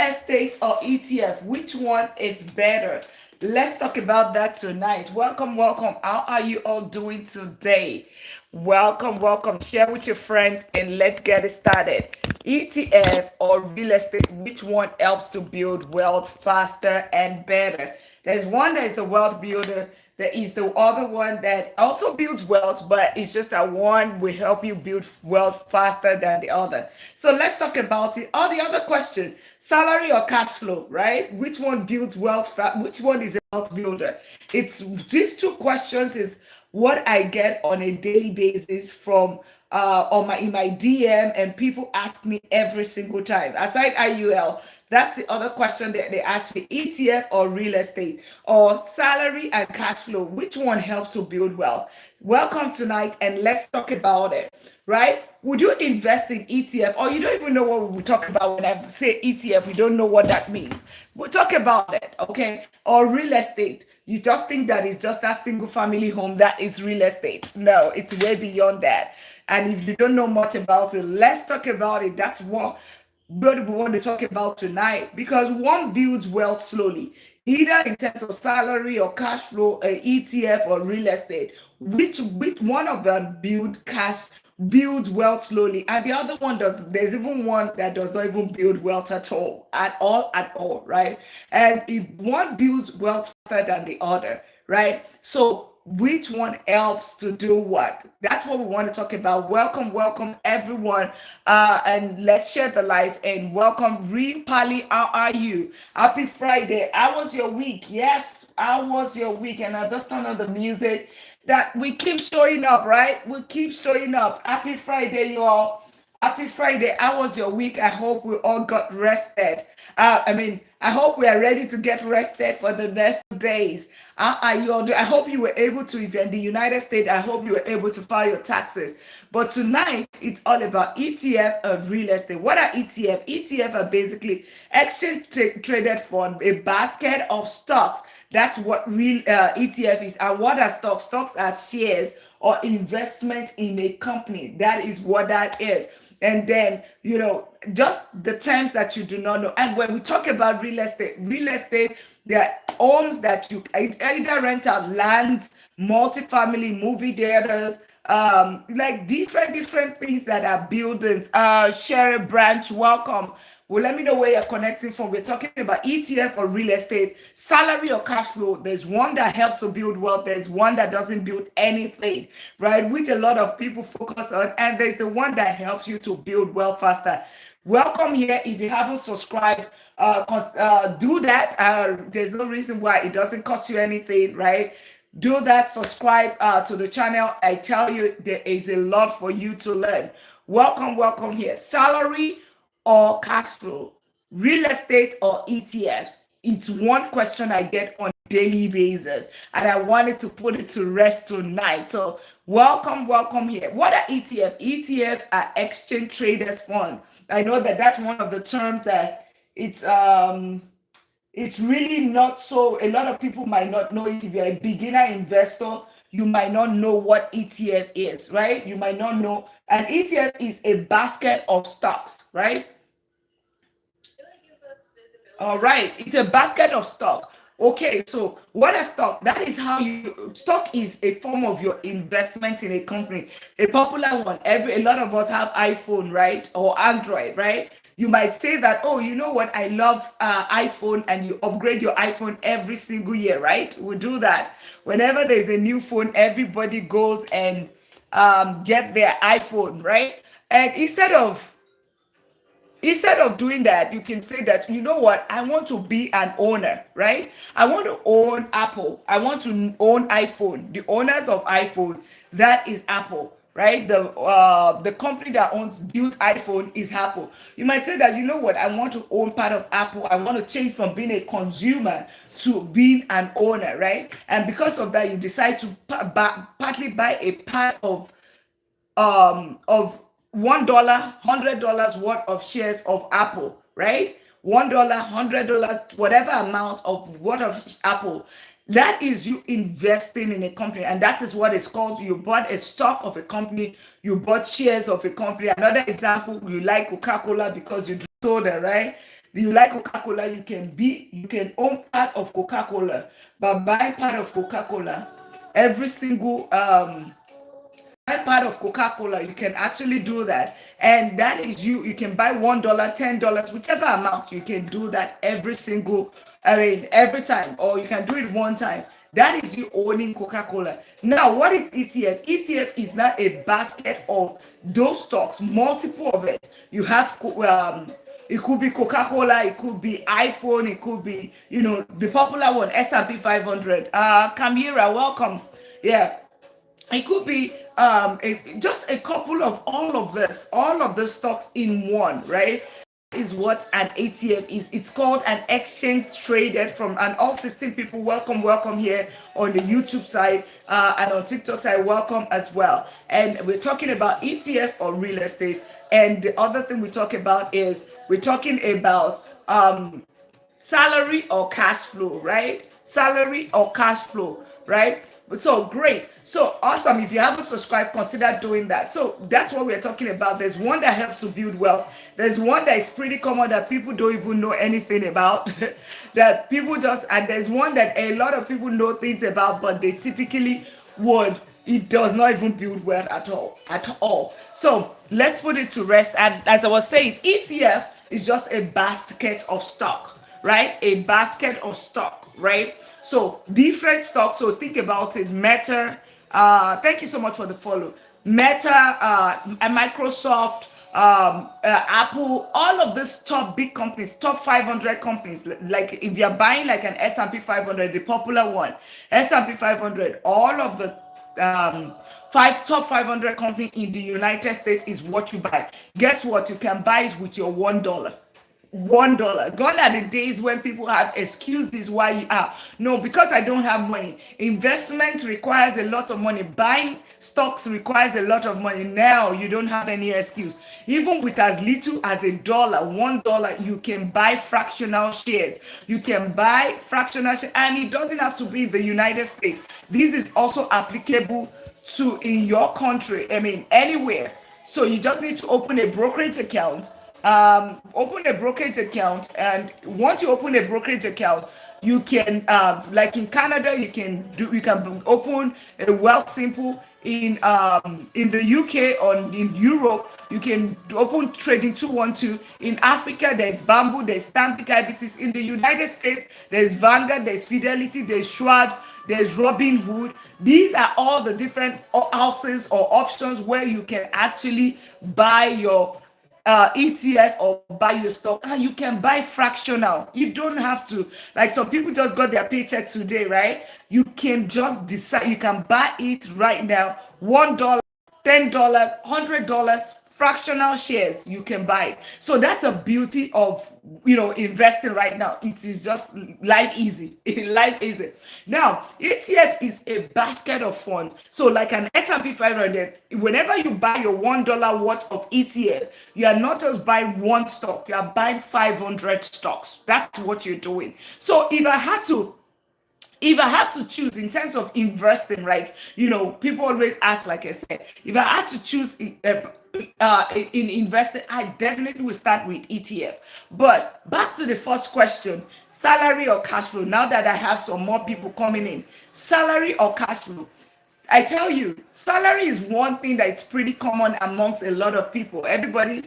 estate or ETF, which one is better? Let's talk about that tonight. Welcome, welcome. How are you all doing today? Welcome, welcome. Share with your friends and let's get it started. ETF or real estate, which one helps to build wealth faster and better? There's one that is the wealth builder. There is the other one that also builds wealth, but it's just that one will help you build wealth faster than the other. So let's talk about it. Or the other question, salary or cash flow, right? Which one builds wealth? Which one is a wealth builder? It's these two questions is what I get on a daily basis from on my in my DM, and people ask me every single time. Aside IUL, that's the other question that they ask me: ETF or real estate, or salary and cash flow. Which one helps to build wealth? Welcome tonight, and let's talk about it. Right? Would you invest in ETF, or you don't even know what we talk about when I say ETF? We don't know what that means. We'll talk about it, okay? Or real estate. You just think that it's just that single family home that is real estate. No, it's way beyond that. And if you don't know much about it, let's talk about it. That's what we want to talk about tonight, because one builds wealth slowly, either in terms of salary or cash flow, ETF or real estate. Which one of them builds wealth slowly, and the other one does. There's even one that does not even build wealth at all, right? And if one builds wealth faster than the other, right? So which one helps to do what? That's what we want to talk about. Welcome, welcome everyone, and let's share the life. And welcome, Real Pali. How are you? Happy Friday. How was your week? Yes, how was your week? And I just turned on the music. That we keep showing up, right? We keep showing up. Happy Friday, you all. Happy Friday. How was your week? I hope we all got rested. I hope we are ready to get rested for the next days. Are you all I hope you were able to, if you're in the United States, I hope you were able to file your taxes. But tonight, it's all about ETF and real estate. What are ETF? ETF are basically traded fund, a basket of stocks. That's what real ETF is. And what are stocks? Stocks are shares or investment in a company. That is what that is. And then, just the terms that you do not know. And when we talk about real estate, there are homes that you either rent out, lands, multifamily, movie theaters, like different things that are buildings. Share a branch, welcome. Well, let me know where you're connecting from. We're talking about ETF or real estate, salary or cash flow. There's one that helps to build wealth. There's one that doesn't build anything, right? Which a lot of people focus on. And there's the one that helps you to build wealth faster. Welcome here. If you haven't subscribed, do that. There's no reason why it doesn't cost you anything, right? Do that. Subscribe to the channel. I tell you, there is a lot for you to learn. Welcome, welcome here. Salary or cash flow, real estate or ETF? It's one question I get on a daily basis, and I wanted to put it to rest tonight. So welcome, welcome here. What are ETF? ETFs are exchange traded fund. I know that that's one of the terms that it's really not so. A lot of people might not know it. If you're a beginner investor, you might not know what ETF is, right? You might not know. An ETF is a basket of stocks, right? All right, it's a basket of stock. Okay, so what is stock? That is how stock is a form of your investment in a company. A popular one, a lot of us have iPhone, right? Or Android, right? You might say that, oh, you know what? I love iPhone, and you upgrade your iPhone every single year, right? We do that. Whenever there's a new phone, everybody goes and get their iPhone, right? And instead of doing that, you can say that, you know what, I want to be an owner, right? I want to own Apple. I want to own iPhone. The owners of iPhone, that is Apple, right? The company that built iPhone is Apple. You might say that, you know what, I want to own part of Apple. I want to change from being a consumer to being an owner, right? And because of that, you decide to partly buy a part of $1, $100 worth of shares of Apple, right? $1, $100, whatever amount of worth of Apple. That is you investing in a company, and that is what it's called. You bought a stock of a company, you bought shares of a company. Another example, you like Coca-Cola because you drink soda, right? You like Coca-Cola, you can own part of Coca-Cola by buying part of Coca-Cola. Every single buy part of Coca-Cola, you can actually do that. And that is you can buy $1, $10, whichever amount, you can do that every single, I mean, every time, or you can do it one time. That is you owning Coca-Cola. Now, what is ETF? ETF is not a basket of those stocks, multiple of it. You have it could be Coca-Cola, it could be iPhone, it could be, the popular one, S&P 500. Kamira, welcome. Yeah, it could be just a couple of all of the stocks in one, right? Is what an ETF is. It's called an exchange traded from, and all 16 people, welcome, welcome here on the YouTube side and on TikTok side, welcome as well. And we're talking about ETF or real estate. And the other thing we talk about is we're talking about salary or cash flow, right? Salary or cash flow, right? So great. So awesome. If you haven't subscribed, consider doing that. So that's what we're talking about. There's one that helps to build wealth. There's one that is pretty common that people don't even know anything about. That people just, and there's one that a lot of people know things about, but they typically would. It does not even build wealth at all. At all. So let's put it to rest. And as I was saying, ETF is just a basket of stock, right? A basket of stock, right? So different stocks. So think about it. Meta. Thank you so much for the follow. Meta, and Microsoft, Apple, all of these top big companies, top 500 companies. Like if you're buying like an S&P 500, the popular one, S&P 500, all of the top 500 company in the United States is what you buy. Guess what? You can buy it with your $1. $1. Gone are the days when people have excuses why you are. No, because I don't have money. Investment requires a lot of money. Buying stocks requires a lot of money. Now you don't have any excuse. Even with as little as $1, you can buy fractional shares. You can buy fractional shares, and it doesn't have to be in the United States. This is also applicable to in your country. I mean, anywhere. So you just need to open a brokerage account, and once you open a brokerage account, you can like in Canada, you can open a wealth simple. In the UK or in Europe, you can open trading 212. In Africa, there's Bamboo, there's Stampic IBTs. In the United States, there's Vanguard, there's Fidelity, there's Schwab, there's Robinhood. These are all the different houses or options where you can actually buy your ETF or buy your stock, and you can buy fractional. You don't have to, like some people just got their paycheck today, right? You can just decide, you can buy it right now. $1, $10, $100, fractional shares, you can buy it. So that's the beauty of investing right now. It is just life easy. Life easy. Now, ETF is a basket of funds. So like an S&P 500, whenever you buy your $1 worth of ETF, you are not just buying one stock, you are buying 500 stocks. That's what you're doing. So if I have to choose in terms of investing, like, people always ask, like I said, if I had to choose in investing, I definitely will start with ETF. But back to the first question, salary or cash flow. Now that I have some more people coming in, salary or cash flow. I tell you, salary is one thing that's pretty common amongst a lot of people. Everybody,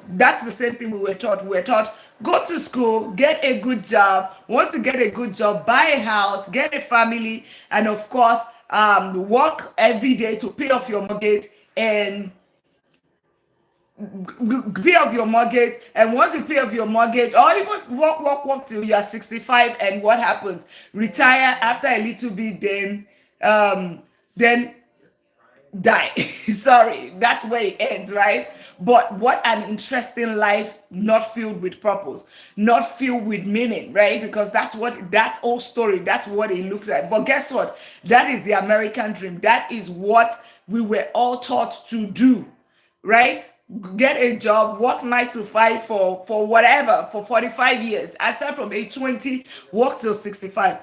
that's the same thing we were taught. We were taught, go to school, get a good job. Once you get a good job, buy a house, get a family, and of course, work every day to pay off your mortgage and pay off your mortgage. And once you pay off your mortgage, or even work till you're 65, and what happens? Retire after a little bit, then die. Sorry, that's where it ends, right? But what an interesting life, not filled with purpose, not filled with meaning, right? Because that whole story, that's what it looks like. But guess what? That is the American dream. That is what we were all taught to do, right? get a job, work 9 to 5 for whatever, for 45 years. I start from age 20, work till 65.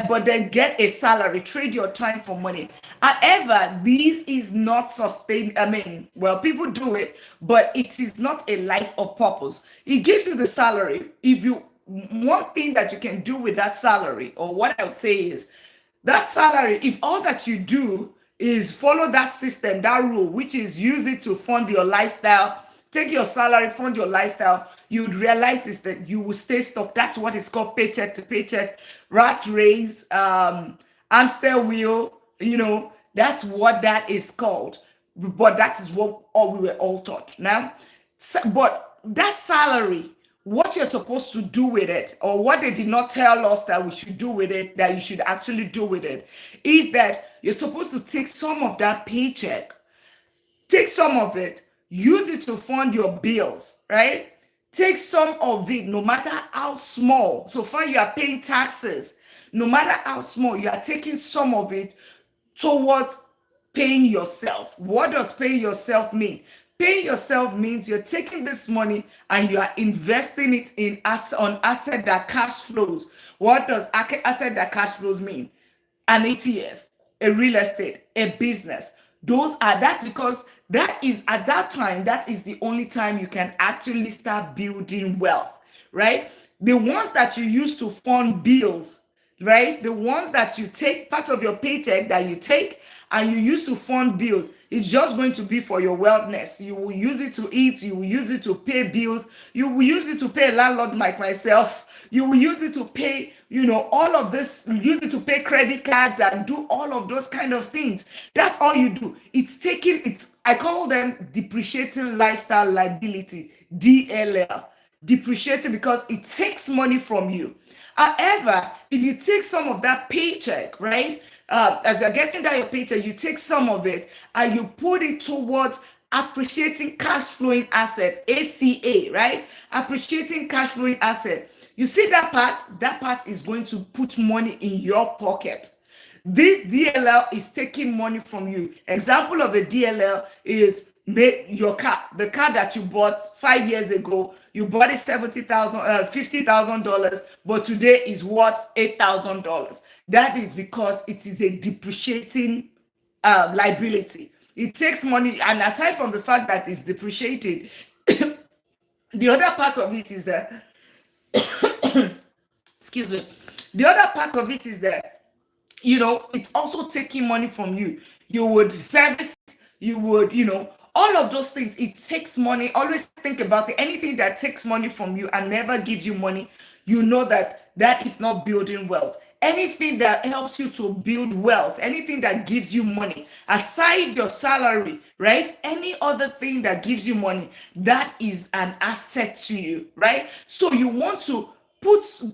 But then get a salary, trade your time for money. However, this is not sustained. I mean, well, people do it, but it is not a life of purpose. It gives you the salary. If you one thing that you can do with that salary, or what I would say is that salary, if all that you do is follow that system, that rule, which is use it to fund your lifestyle, take your salary, fund your lifestyle, you'd realize is that you will stay stuck. That's what is called paycheck to paycheck, rat race, hamster wheel, that's what that is called. But that is what all we were all taught. Now, but that salary, what you're supposed to do with it, or what they did not tell us that we should do with it, that you should actually do with it, is that you're supposed to take some of that paycheck, take some of it, use it to fund your bills, right? Take some of it, no matter how small. So far, you are paying taxes. No matter how small, you are taking some of it towards paying yourself. What does paying yourself mean? Paying yourself means you're taking this money and you are investing it in on asset that cash flows. What does asset that cash flows mean? An ETF, a real estate, a business. Those are that, because that is at that time, that is the only time you can actually start building wealth, right? The ones that you use to fund bills, right? The ones that you take part of your paycheck that you take and you use to fund bills, it's just going to be for your wellness. You will use it to eat, you will use it to pay bills, you will use it to pay a landlord like myself, you will use it to pay, all of this, use it to pay credit cards and do all of those kind of things. That's all you do. I call them depreciating lifestyle liability, DLL. Depreciating, because it takes money from you. However, if you take some of that paycheck, right? As you're getting that your paycheck, you take some of it and you put it towards appreciating cash flowing assets, ACA, right? Appreciating cash flowing asset. You see that part is going to put money in your pocket. This DLL is taking money from you. Example of a DLL is your car, the car that you bought 5 years ago. You bought it $50,000, but today is worth $8,000. That is because it is a depreciating liability. It takes money, and aside from the fact that it's depreciated, the other part of it is that, excuse me, the other part of it is that it's also taking money from you. You would service, you would, all of those things. It takes money. Always think about it. Anything that takes money from you and never gives you money, that is not building wealth. Anything that helps you to build wealth, anything that gives you money, aside your salary, right? Any other thing that gives you money, that is an asset to you, right? So we want to focus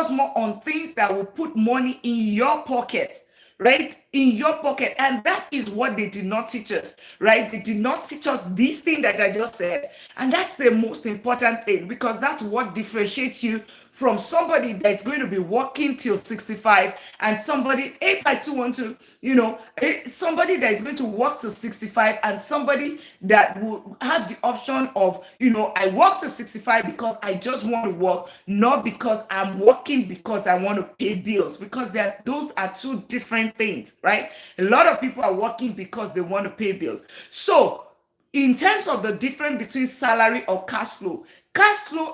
more on things that will put money in your pocket, right? In your pocket. And that is what they did not teach us, right? They did not teach us this thing that I just said. And that's the most important thing, because that's what differentiates you from somebody that's going to be working till 65, and somebody, if I too want to, somebody that is going to work till 65, and somebody that will have the option of, I work till 65 because I just want to work, not because I'm working because I want to pay bills, because those are two different things, right? A lot of people are working because they want to pay bills. So in terms of the difference between salary or cash flow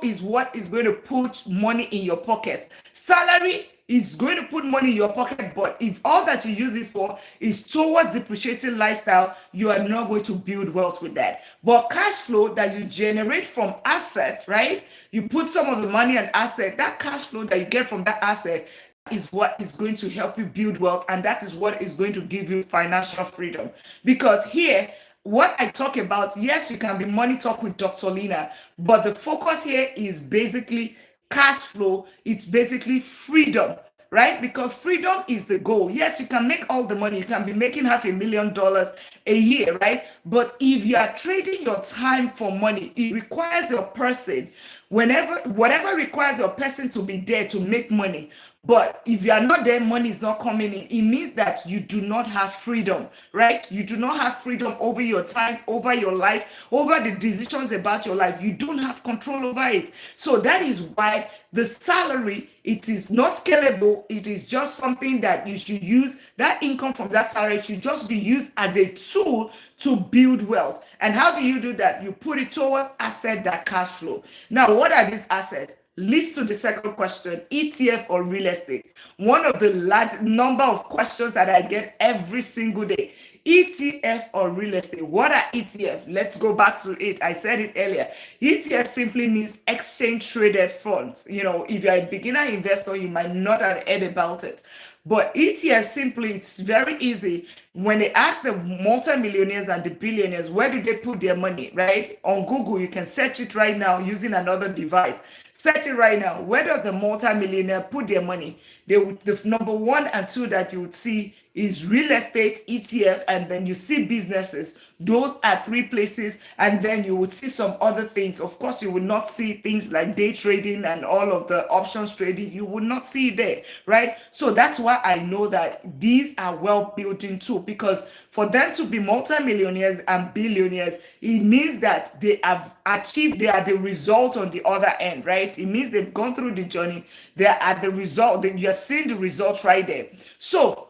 is what is going to put money in your pocket. Salary is going to put money in your pocket, but if all that you use it for is towards depreciating lifestyle, you are not going to build wealth with that. But cash flow that you generate from asset, right? You put some of the money on asset, that cash flow that you get from that asset is what is going to help you build wealth, and that is what is going to give you financial freedom. Because here, what I talk about, yes, you can be Money Talk with Dr. Lina, but the focus here is basically cash flow. It's basically freedom, right? Because freedom is the goal. Yes, you can make all the money. You can be making $500,000 a year, right? But if you are trading your time for money, it requires a person Whenever, whatever requires your person to be there to make money, but if you are not there, money is not coming in. It means that you do not have freedom, right? You do not have freedom over your time, over your life, over the decisions about your life. You don't have control over it. So that is why the salary, it is not scalable. It is just something that you should use. That income from that salary should just be used as a tool to build wealth. And how do you do that? You put it towards asset that cash flow. Now, what are these assets? Leads to the second question: ETF or real estate? One of the large number of questions that I get every single day: ETF or real estate? What are ETF? Let's go back to it. I said it earlier. ETF simply means exchange traded funds. If you're a beginner investor, you might not have heard about it. But ETF simply, it's very easy. When they ask the multimillionaires and the billionaires, where do they put their money, right? On Google, you can search it right now using another device. Search it right now. Where does the multimillionaire put their money? The number one and two that you would see is real estate, ETF, and then you see businesses. Those are three places, and then you would see some other things. Of course, you would not see things like day trading and all of the options trading. You would not see it there, right? So that's why I know that these are well built into, because for them to be multimillionaires and billionaires, it means that they have achieved, they are the result on the other end, right? It means they've gone through the journey, they are at the result, you're seeing the results right there. So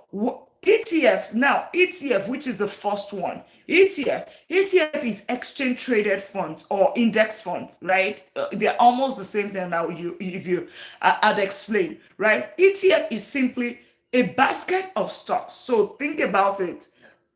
ETF, now ETF, which is the first one, ETF is exchange traded funds or index funds, right? They're almost the same thing. Now, if you I'd explain, right? ETF is simply a basket of stocks. So think about it.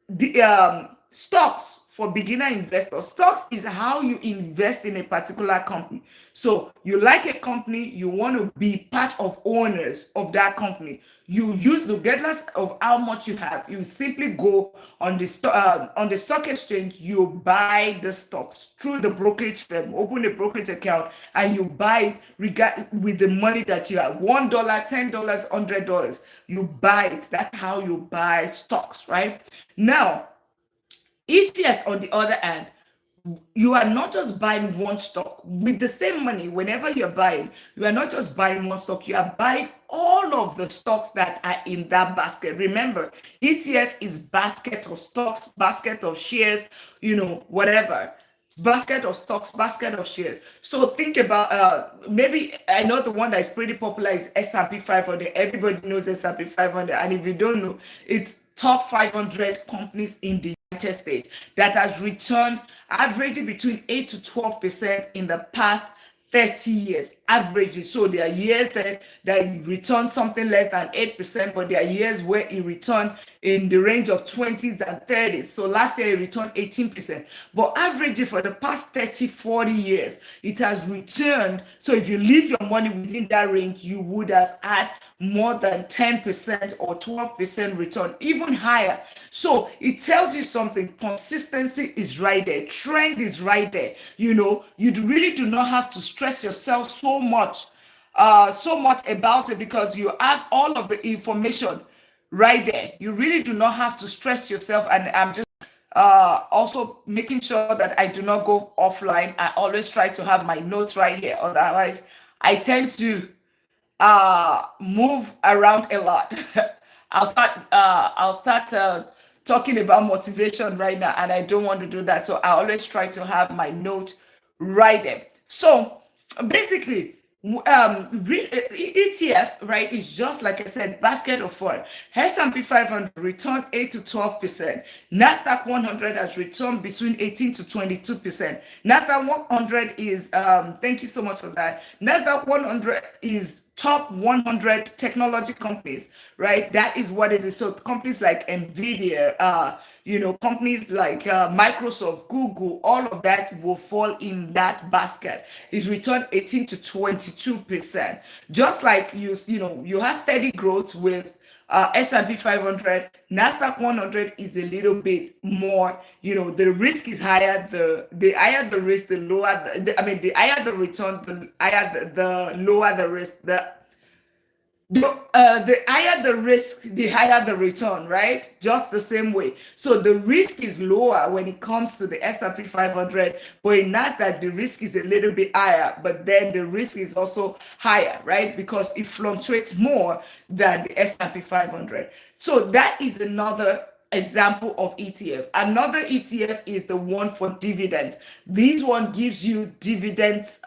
The stocks, for beginner investors, stocks is how you invest in a particular company. So you like a company, you want to be part of owners of that company. You use, regardless of how much you have, you simply go on on the stock exchange, you buy the stocks through the brokerage firm, open a brokerage account, and you buy with the money that you have, $1, $10, $100. You buy it. That's how you buy stocks, right? Now, ETFs, on the other hand, you are not just buying one stock with the same money. Whenever you're buying, you are not just buying one stock, you are buying all of the stocks that are in that basket. Remember, ETF is basket of stocks, basket of shares, whatever. Basket of stocks, basket of shares. So think about, maybe, I know the one that is pretty popular is S&P 500. Everybody knows S&P 500, and if you don't know, it's top 500 companies in the United States that has returned averaging between 8 to 12% in the past 30 years, averagely. So there are years that return something less than 8%, but there are years where it returned in the range of 20s and 30s. So last year it returned 18%. But averagely for the past 30, 40 years, it has returned. So if you leave your money within that range, you would have had more than 10% or 12% return, even higher. So it tells you something. Consistency is right there. Trend is right there. You really do not have to stress yourself so much about it, because you have all of the information right there. You really do not have to stress yourself. And I'm just also making sure that I do not go offline. I always try to have my notes right here. Otherwise, I tend to move around a lot. I'll start talking about motivation right now, and I don't want to do that. So I always try to have my note right there. So basically, ETF, right, is just like I said, basket of fund. S&P 500 returned 8 to 12%. Nasdaq 100 has returned between 18 to 22%. Nasdaq 100 is thank you so much for that. Nasdaq 100 is top 100 technology companies, right? That is what it is. So companies like Nvidia, companies like Microsoft, Google, all of that will fall in that basket. It's returned 18 to 22%. Just like you have steady growth with S&P 500. Nasdaq 100 is a little bit more, the risk is higher. The higher the risk, the lower, the higher the return, the higher the lower the risk. The higher the risk, the higher the return, right? Just the same way. So the risk is lower when it comes to the S&P 500, but in Nasdaq, the risk is a little bit higher, but then the risk is also higher, right? Because it fluctuates more than the S&P 500. So that is another example of ETF. Another ETF is the one for dividends. This one gives you dividends.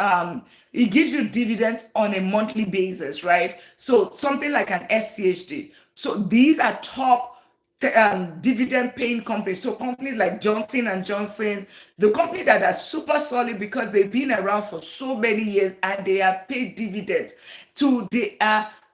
It gives you dividends on a monthly basis, right? So something like an SCHD. So these are top dividend paying companies. So companies like Johnson and Johnson, the company that are super solid because they've been around for so many years and they have paid dividends to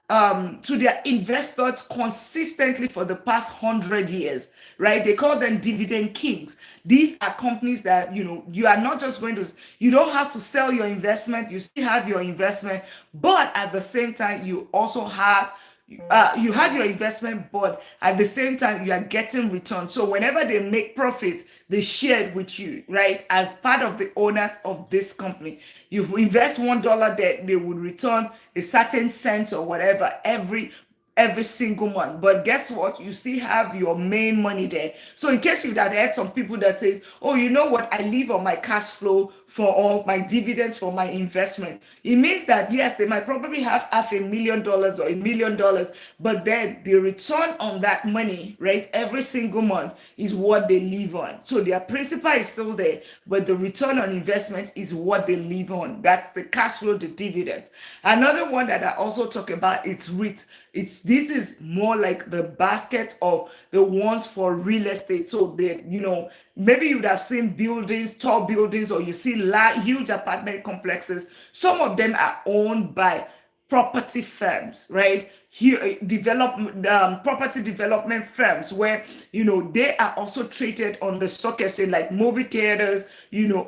to their investors consistently for the past 100 years, right? They call them dividend kings. These are companies that you are not just going to, you don't have to sell your investment, you still have your investment, but at the same time you also have you have your investment, but at the same time you are getting return. So whenever they make profits, they share it with you, right? As part of the owners of this company, you invest $1 there, they would return a certain cent or whatever every single month. But guess what? You still have your main money there. So in case you've had some people that says, oh, you know what? I live on my cash flow for all my dividends for my investment. It means that yes, they might probably have $500,000 or $1 million, but then the return on that money, right, every single month is what they live on. So their principal is still there, but the return on investment is what they live on. That's the cash flow, the dividends. Another one that I also talk about is REIT. This is more like the basket of the ones for real estate. So they, maybe you would have seen buildings, tall buildings, or you see huge apartment complexes. Some of them are owned by property firms, right? Here, property development firms where they are also traded on the stock exchange, like movie theaters,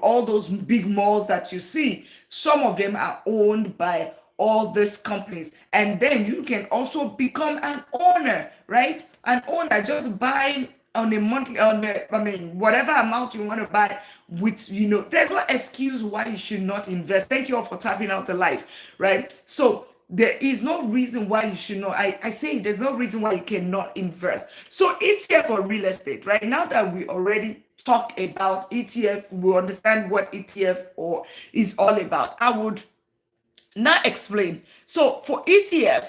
all those big malls that you see. Some of them are owned by all these companies, and then you can also become an owner, right? An owner just buying on a monthly, I mean, whatever amount you want to buy with, there's no excuse why you should not invest. Thank you all for tapping out the life, right? So there is no reason why you should not. I say there's no reason why you cannot invest. So ETF for real estate, right? Now that we already talk about ETF, we understand what ETF or is all about. I would now explain. So for ETF,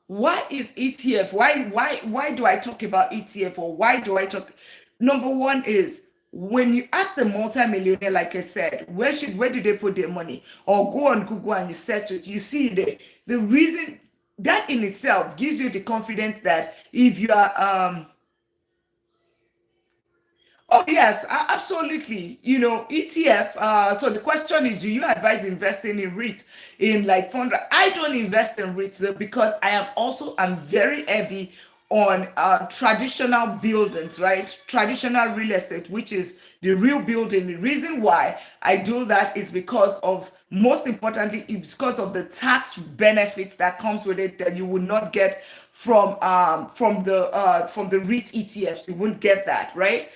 what is ETF? Why do I talk about ETF, or why do I talk? Number one is when you ask the multimillionaire, like I said, where do they put their money? Or go on Google and you search it, you see there. The reason that in itself gives you the confidence that if you are Oh, yes, absolutely. ETF. So the question is, do you advise investing in REITs in like fund? I don't invest in REITs because I'm very heavy on traditional buildings, right? Traditional real estate, which is the real building. The reason why I do that is because of, most importantly, it's because of the tax benefits that comes with it that you would not get from the REIT ETF. You wouldn't get that, right?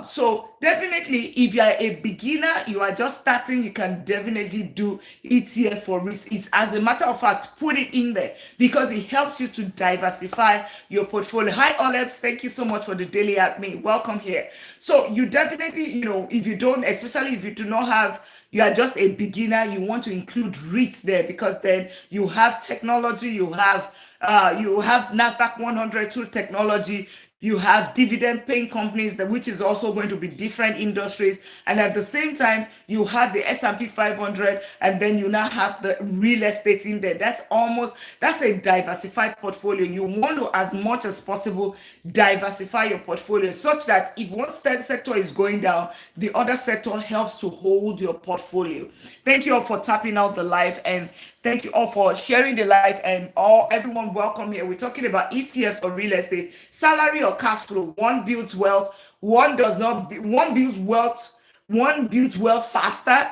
So definitely, if you are a beginner, you are just starting, you can definitely do ETF for risk. It's, as a matter of fact, put it in there because it helps you to diversify your portfolio. Hi, Oleps, thank you so much for the daily admin. Welcome here. So you definitely, if you don't, especially if you do not have, you are just a beginner, you want to include REITs there because then you have technology, you have Nasdaq 100 tool technology, you have dividend paying companies that, which is also going to be different industries, and at the same time you have the S&P 500, and then you now have the real estate in there. That's a diversified portfolio. You want to, as much as possible, diversify your portfolio such that if one sector is going down, the other sector helps to hold your portfolio. Thank you all for tapping out the live, and thank you all for sharing the live, and everyone welcome here. We're talking about ETFs or real estate, salary or cash flow. One builds wealth, one does not. One builds wealth faster,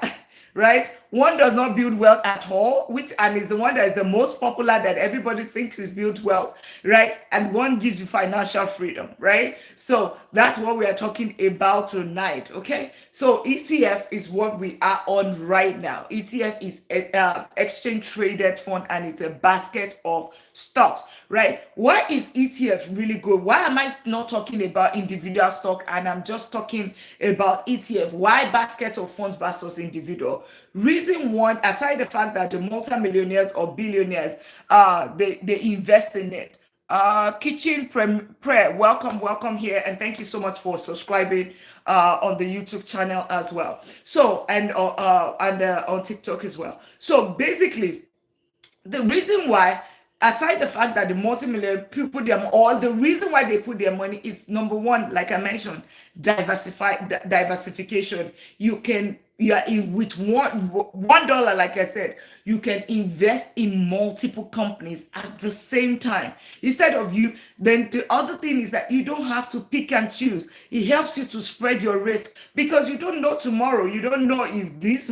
right? One does not build wealth at all, which and is the one that is the most popular that everybody thinks is build wealth, right? And one gives you financial freedom, right? So that's what we are talking about tonight, okay? So ETF is what we are on right now. ETF is a exchange traded fund, and it's a basket of stocks, right? Why is ETF really good? Why am I not talking about individual stock and I'm just talking about ETF? Why basket of funds versus individual? Reason one, aside the fact that the multimillionaires or billionaires, they invest in it. Kitchen prayer, welcome here, and thank you so much for subscribing on the YouTube channel as well. So and on TikTok as well. So basically, the reason why, aside the fact that the multi-million people put them all, the reason why they put their money is number one, like I mentioned, diversification. You are in with $1, like I said, you can invest in multiple companies at the same time. Instead of you, then the other thing is that you don't have to pick and choose. It helps you to spread your risk because you don't know tomorrow. You don't know if this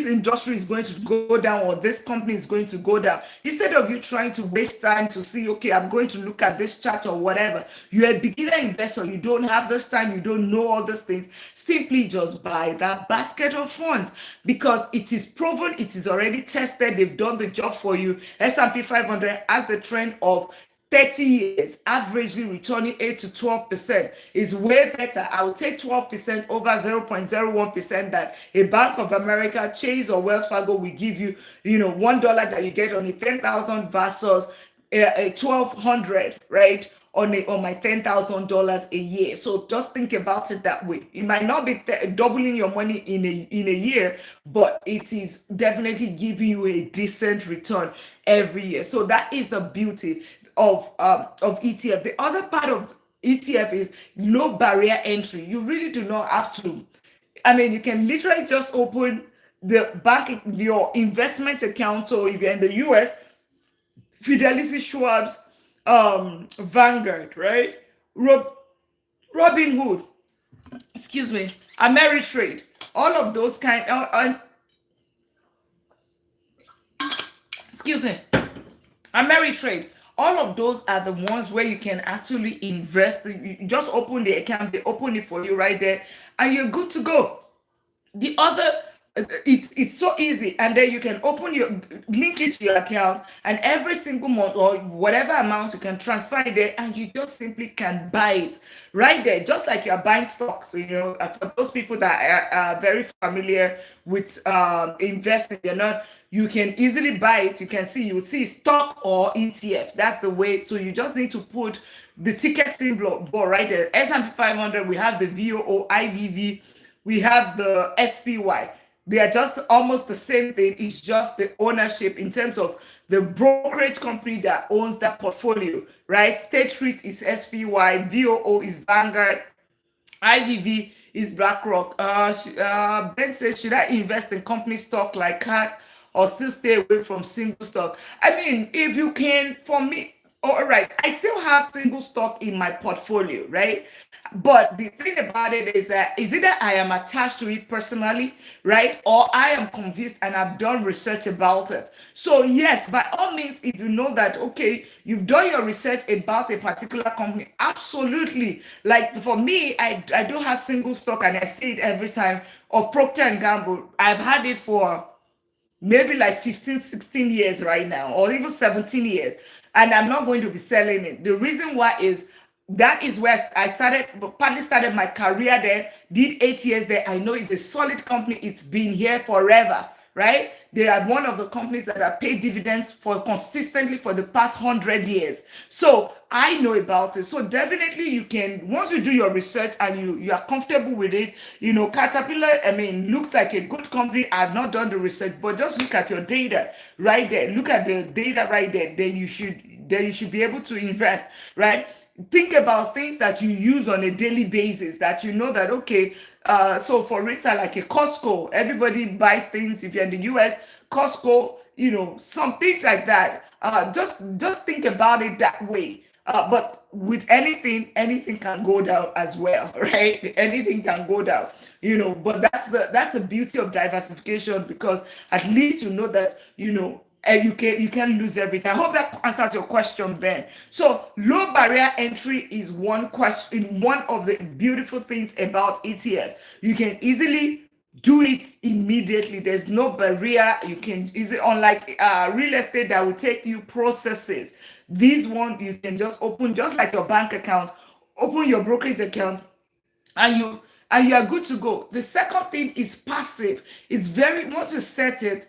industry is going to go down or this company is going to go down. Instead of you trying to waste time to see, okay, I'm going to look at this chart or whatever, you're a beginner investor, you don't have this time, you don't know all these things. Simply just buy that basket of funds because it is proven, it is already tested, they've done the job for you. S&P 500 has the trend of 30 years, averagely returning 8 to 12% is way better. I would take 12% over 0.01% that a Bank of America, Chase, or Wells Fargo will give you, $1 that you get on a 10,000 versus a 1,200, right? On my $10,000 a year. So just think about it that way. It might not be doubling your money in a year, but it is definitely giving you a decent return every year. So that is the beauty of ETF. The other part of ETF is low barrier entry. You really do not have to. I mean, you can literally just open the bank, your investment account. So if you're in the US, Fidelity, Schwab's, Vanguard, right? Rob, Robinhood, excuse me, Ameritrade, all of those excuse me, Ameritrade. All of those are the ones where you can actually invest. You just open the account, they open it for you right there, and you're good to go. The other, it's so easy, and then you can open your link it to your account, and every single month or whatever amount you can transfer it there, and you just simply can buy it right there, just like you're buying stocks. So, for those people that are very familiar with investing, you can easily buy it. You can see, you would see stock or ETF. That's the way. So you just need to put the ticket symbol right there. S&P 500, we have the VOO, IVV, we have the SPY. They are just almost the same thing. It's just the ownership in terms of the brokerage company that owns that portfolio, right? State Street is SPY, VOO is Vanguard, IVV is BlackRock. Ben says, should I invest in company stock like CAT or still stay away from single stock? I mean, if you can, for me, all right, I still have single stock in my portfolio, right? But the thing about it is that is either I am attached to it personally, right? Or I am convinced and I've done research about it. So, yes, by all means, if you know that, okay, you've done your research about a particular company, absolutely. Like for me, I do have single stock and I see it every time of Procter and Gamble. I've had it for maybe like 15, 16 years right now, or even 17 years. And I'm not going to be selling it. The reason why is that is where I started, partly started my career there, did 8 years there. I know it's a solid company. It's been here forever, right? They are one of the companies that have paid dividends for consistently for the past 100 years. So I know about it. So definitely you can, once you do your research and you are comfortable with it, Caterpillar, I mean, looks like a good company. I've not done the research, but just look at your data right there. Look at the data right there. Then you should be able to invest, right? Think about things that you use on a daily basis that you know that, okay, so for instance, like a Costco, everybody buys things. If you're in the US, Costco, some things like that. Just think about it that way. But with anything can go down as well, right? Anything can go down, But that's the beauty of diversification, because at least you know that and you can lose everything. I hope that answers your question, Ben. So low barrier entry is one question, one of the beautiful things about ETF. You can easily do it immediately. There's no barrier. You can easily, unlike real estate that will take you processes. This one you can just open, just like your bank account, open your brokerage account, and you are good to go. The second thing is passive. It's very, once you set it,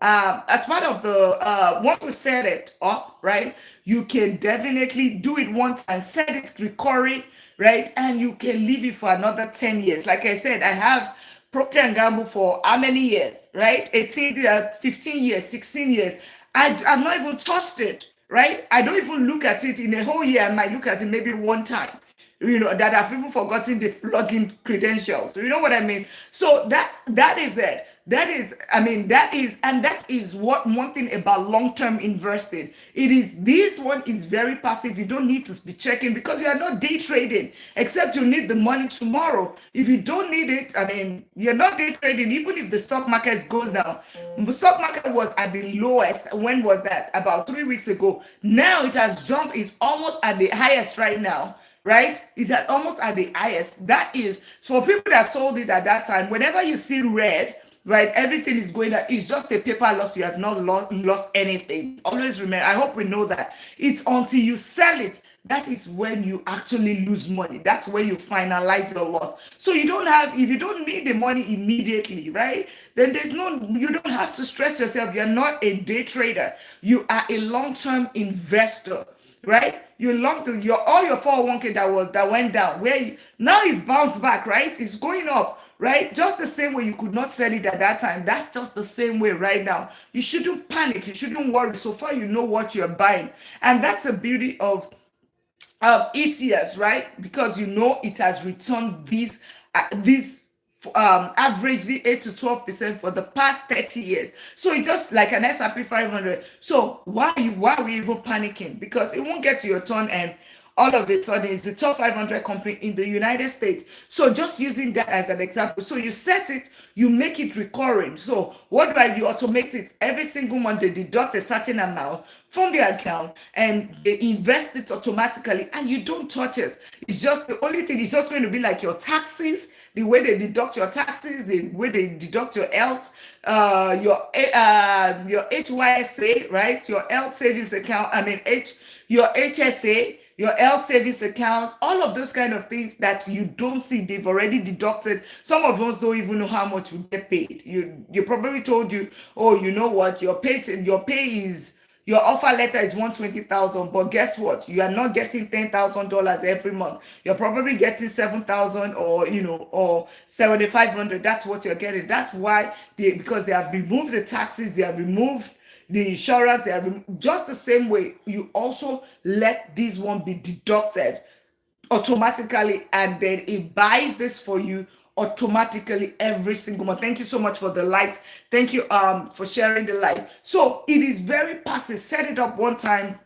as part of the once you set it up, right, you can definitely do it once and set it recurring, right, and you can leave it for another 10 years. Like I said, I have Procter and Gamble for how many years, right? 18, 15 years, 16 years. I've not even touched it, right? I don't even look at it in a whole year. I might look at it maybe one time, that I've even forgotten the login credentials. You know what I mean? So that is it. That is, I mean, that is what one thing about long-term investing. It is, this one is very passive. You don't need to be checking, because you are not day trading, except you need the money tomorrow. If you don't need it, I mean, you're not day trading. Even if the stock market goes down, the stock market was at the lowest. When was that? About 3 weeks ago. Now it has jumped. It's almost at the highest right now, right? Is at almost at the highest. That is, so for people that sold it at that time, whenever you see red, right, everything is going up. It's just a paper loss. You have not lost anything. Always remember, I hope we know that. It's until you sell it, that is when you actually lose money. That's when you finalize your loss. So you don't have, if you don't need the money immediately, right, then you don't have to stress yourself. You're not a day trader. You are a long-term investor, right? You long to your all your 401k that went down, where now it's bounced back, right? It's going up, right? Just the same way you could not sell it at that time. That's just the same way right now. You shouldn't panic. You shouldn't worry. So far, you know what you're buying, and that's the beauty of ETFs, right? Because it has returned these averagely 8 to 12% for the past 30 years. So it's just like an S&P 500. So why are we even panicking? Because it won't get to your turn, and all of a sudden it's the top 500 company in the United States. So just using that as an example. So you set it, you make it recurring. So what do I do? Automate it. Every single month they deduct a certain amount from the account and they invest it automatically, and you don't touch it. It's just, the only thing is just going to be like your taxes, the way they deduct your taxes, the way they deduct your health, your HYSA, right? Your health savings account, your HSA, your health savings account, all of those kind of things that you don't see, they've already deducted. Some of us don't even know how much we get paid. You probably told you, oh, you know what, your pay is, your offer letter is 120,000, but guess what? You are not getting $10,000 every month. You're probably getting 7,000, or 7,500. That's what you're getting. That's why because they have removed the taxes, they have removed the insurance, they have just the same way you also let this one be deducted automatically, and then it buys this for you automatically every single month. Thank you so much for the likes. Thank you for sharing the live. So it is very passive. Set it up one time,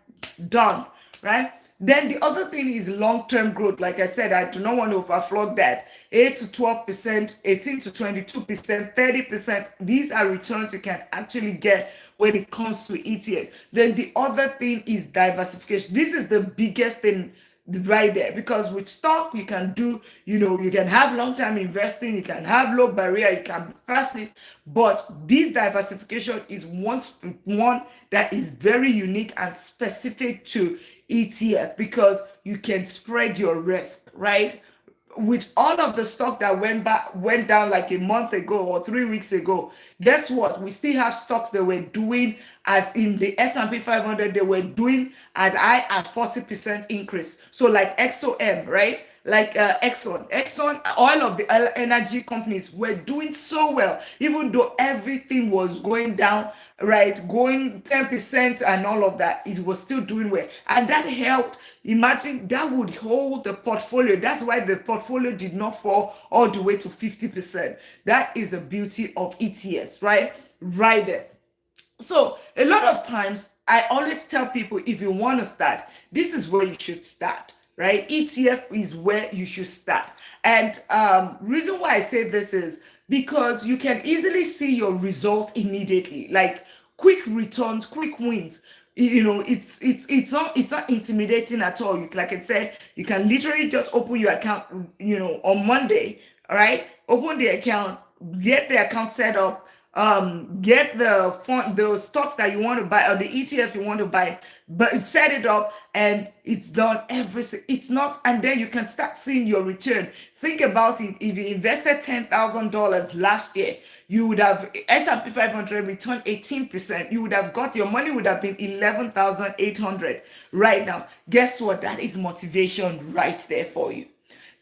done, right? Then the other thing is long-term growth. Like I said, I do not want to overflow that. 8 to 12%, 18 to 22%, 30%. These are returns you can actually get when it comes to ETF. Then the other thing is diversification. This is the biggest thing right there, because with stock you can do, you can have long-term investing, you can have low barrier, you can be passive, but this diversification is one that is very unique and specific to ETF, because you can spread your risk, right? With all of the stock that went down like a month ago or 3 weeks ago, guess what? We still have stocks that were doing, as in the S&P 500, they were doing as high as 40% increase. So like XOM, right? Like Exxon, all of the energy companies were doing so well, even though everything was going down, right? Going 10% and all of that, it was still doing well. And that helped. Imagine that would hold the portfolio. That's why the portfolio did not fall all the way to 50%. That is the beauty of ETS, right? Right there. So a lot of times I always tell people, if you want to start, this is where you should start, right? ETF is where you should start. And reason why I say this is because you can easily see your result immediately, like quick returns, quick wins. It's not intimidating at all. Like I said, you can literally just open your account, on Monday. All right, open the account, get the account set up, get the fund, the stocks that you want to buy or the ETF you want to buy, but set it up and it's done. It's not, and then you can start seeing your return. Think about it. If you invested $10,000 last year, you would have S&P 500 return 18%. You would have got, your money would have been 11,800 right now. Guess what? That is motivation right there for you.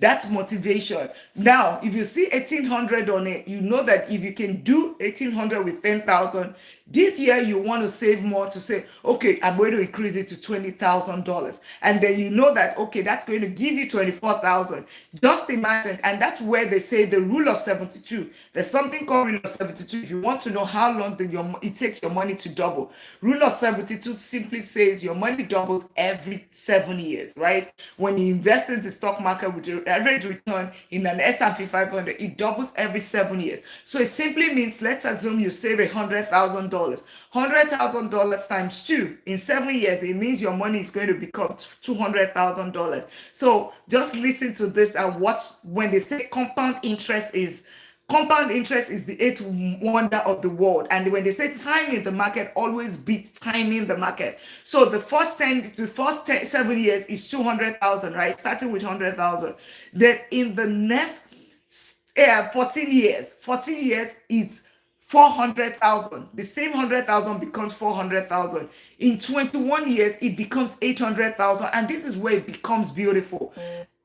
That's motivation. Now, if you see 1,800 on it, you know that if you can do 1,800 with 10,000, this year you want to save more to say, okay, I'm going to increase it to $20,000. And then you know that, okay, that's going to give you 24,000. Just imagine. And that's where they say the rule of 72. There's something called rule of 72. If you want to know how long it takes your money to double, rule of 72 simply says your money doubles every 7 years, right? When you invest in the stock market with your average return in an S&P 500, it doubles every 7 years. So it simply means, let's assume you save $100,000. $100,000 times 2 in 7 years, it means your money is going to become $200,000. So just listen to this and watch. When they say compound interest is the eighth wonder of the world. And when they say time in the market always beats time in the market. So the first 7 years is 200,000, right? Starting with 100,000. Then in the next 14 years, it's 400,000. The same 100,000 becomes 400,000. In 21 years, it becomes 800,000. And this is where it becomes beautiful.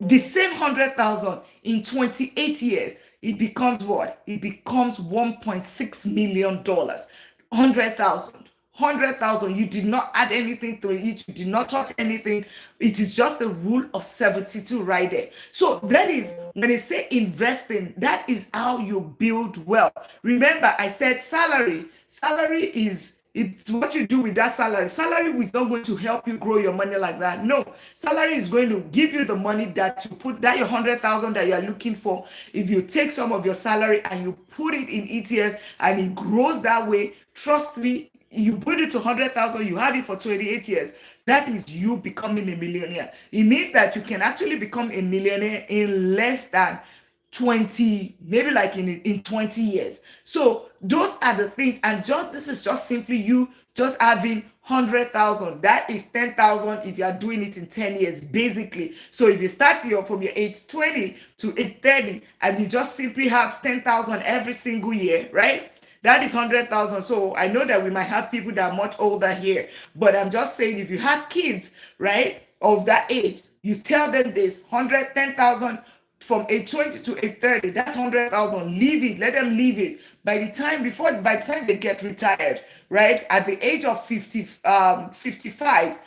The same 100,000 in 28 years, it becomes what? It becomes $1.6 million. 100,000. You did not add anything to it. You did not touch anything. It is just the rule of 72 right there. So that is, when they say investing, that is how you build wealth. Remember, I said salary. Salary is, it's what you do with that salary. Salary is not going to help you grow your money like that. No, salary is going to give you the money that you put, that your 100,000 that you are looking for. If you take some of your salary and you put it in ETF and it grows that way, trust me, you put it to 100,000, you have it for 28 years. That is you becoming a millionaire. It means that you can actually become a millionaire in less than 20, maybe like in 20 years. So those are the things. And this is just simply you just having 100,000. That is 10,000 if you are doing it in 10 years, basically. So if you start from your age 20 to age 30, and you just simply have 10,000 every single year, right? That is 100,000. So I know that we might have people that are much older here, but I'm just saying, if you have kids, right, of that age, you tell them this 10,000 from age 20 to age 30, that's 100,000. Leave it, let them leave it. By the time they get retired, right, at the age of 55,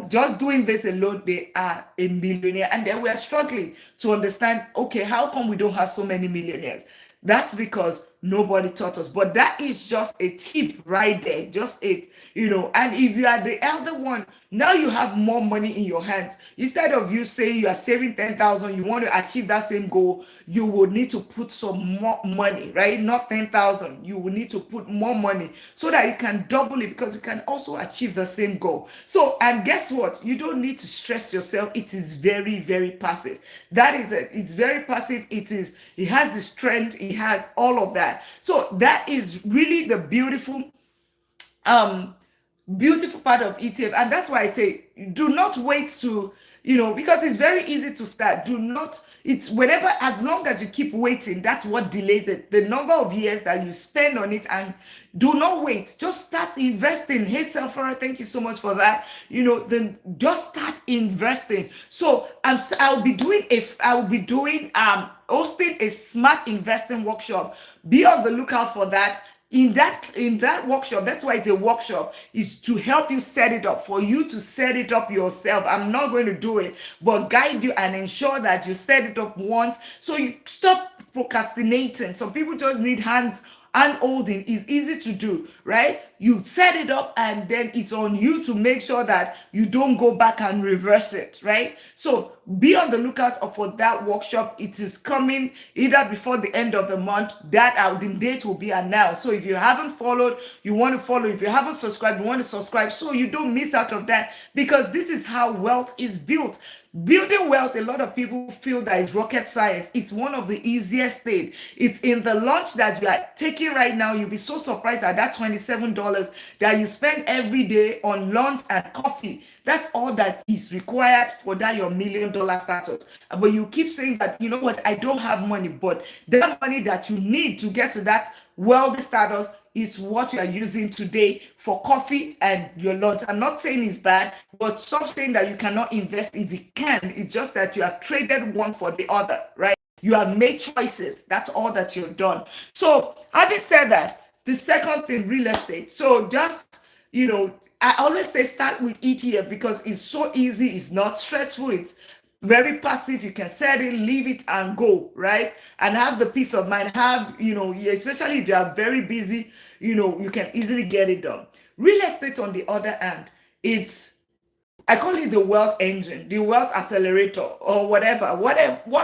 just doing this alone, they are a millionaire. And then we are struggling to understand, okay, how come we don't have so many millionaires? That's because nobody taught us. But that is just a tip right there. Just it, And if you are the elder one, now you have more money in your hands. Instead of you saying you are saving 10,000, you want to achieve that same goal, you will need to put some more money, right? Not 10,000. You will need to put more money so that you can double it, because you can also achieve the same goal. So, and guess what? You don't need to stress yourself. It is very, very passive. That is it. It's very passive. It has the strength. It has all of that. So that is really the beautiful part of ETF. And that's why I say, do not wait to, because it's very easy to start. As long as you keep waiting, that's what delays it. The number of years that you spend on it. And do not wait. Just start investing. Hey, Selfara, thank you so much for that. Then just start investing. So I'll be hosting a smart investing workshop. Be on the lookout for that. In that workshop, that's why it's a workshop, is to help you set it up, for you to set it up yourself. I'm not going to do it, but guide you and ensure that you set it up once, so you stop procrastinating. Some people just need hand holding. Is easy to do, right? you set it up, and then it's on you to make sure that you don't go back and reverse it, right? So be on the lookout for that workshop. It is coming either before the end of the month. That the date will be announced. So if you haven't followed, you want to follow. If you haven't subscribed, you want to subscribe so you don't miss out of that, because this is how wealth is built. Building wealth, a lot of people feel that it's rocket science. It's one of the easiest things. It's in the lunch that you are taking right now. You'll be so surprised at that $27 that you spend every day on lunch and coffee. That's all that is required for that your $1 million status. But you keep saying that, you know what, I don't have money, but that money that you need to get to that wealthy status is what you are using today for coffee and your lunch. I'm not saying it's bad, but stop saying that you cannot invest if you can. It's just that you have traded one for the other, right? You have made choices. That's all that you've done. So having said that, the second thing, real estate. So just, I always say start with ETF because it's so easy. It's not stressful. It's very passive. You can set it, leave it, and go, right? And have the peace of mind. Have, especially if you are very busy, you can easily get it done. Real estate, on the other hand, I call it the wealth engine, the wealth accelerator, or whatever. What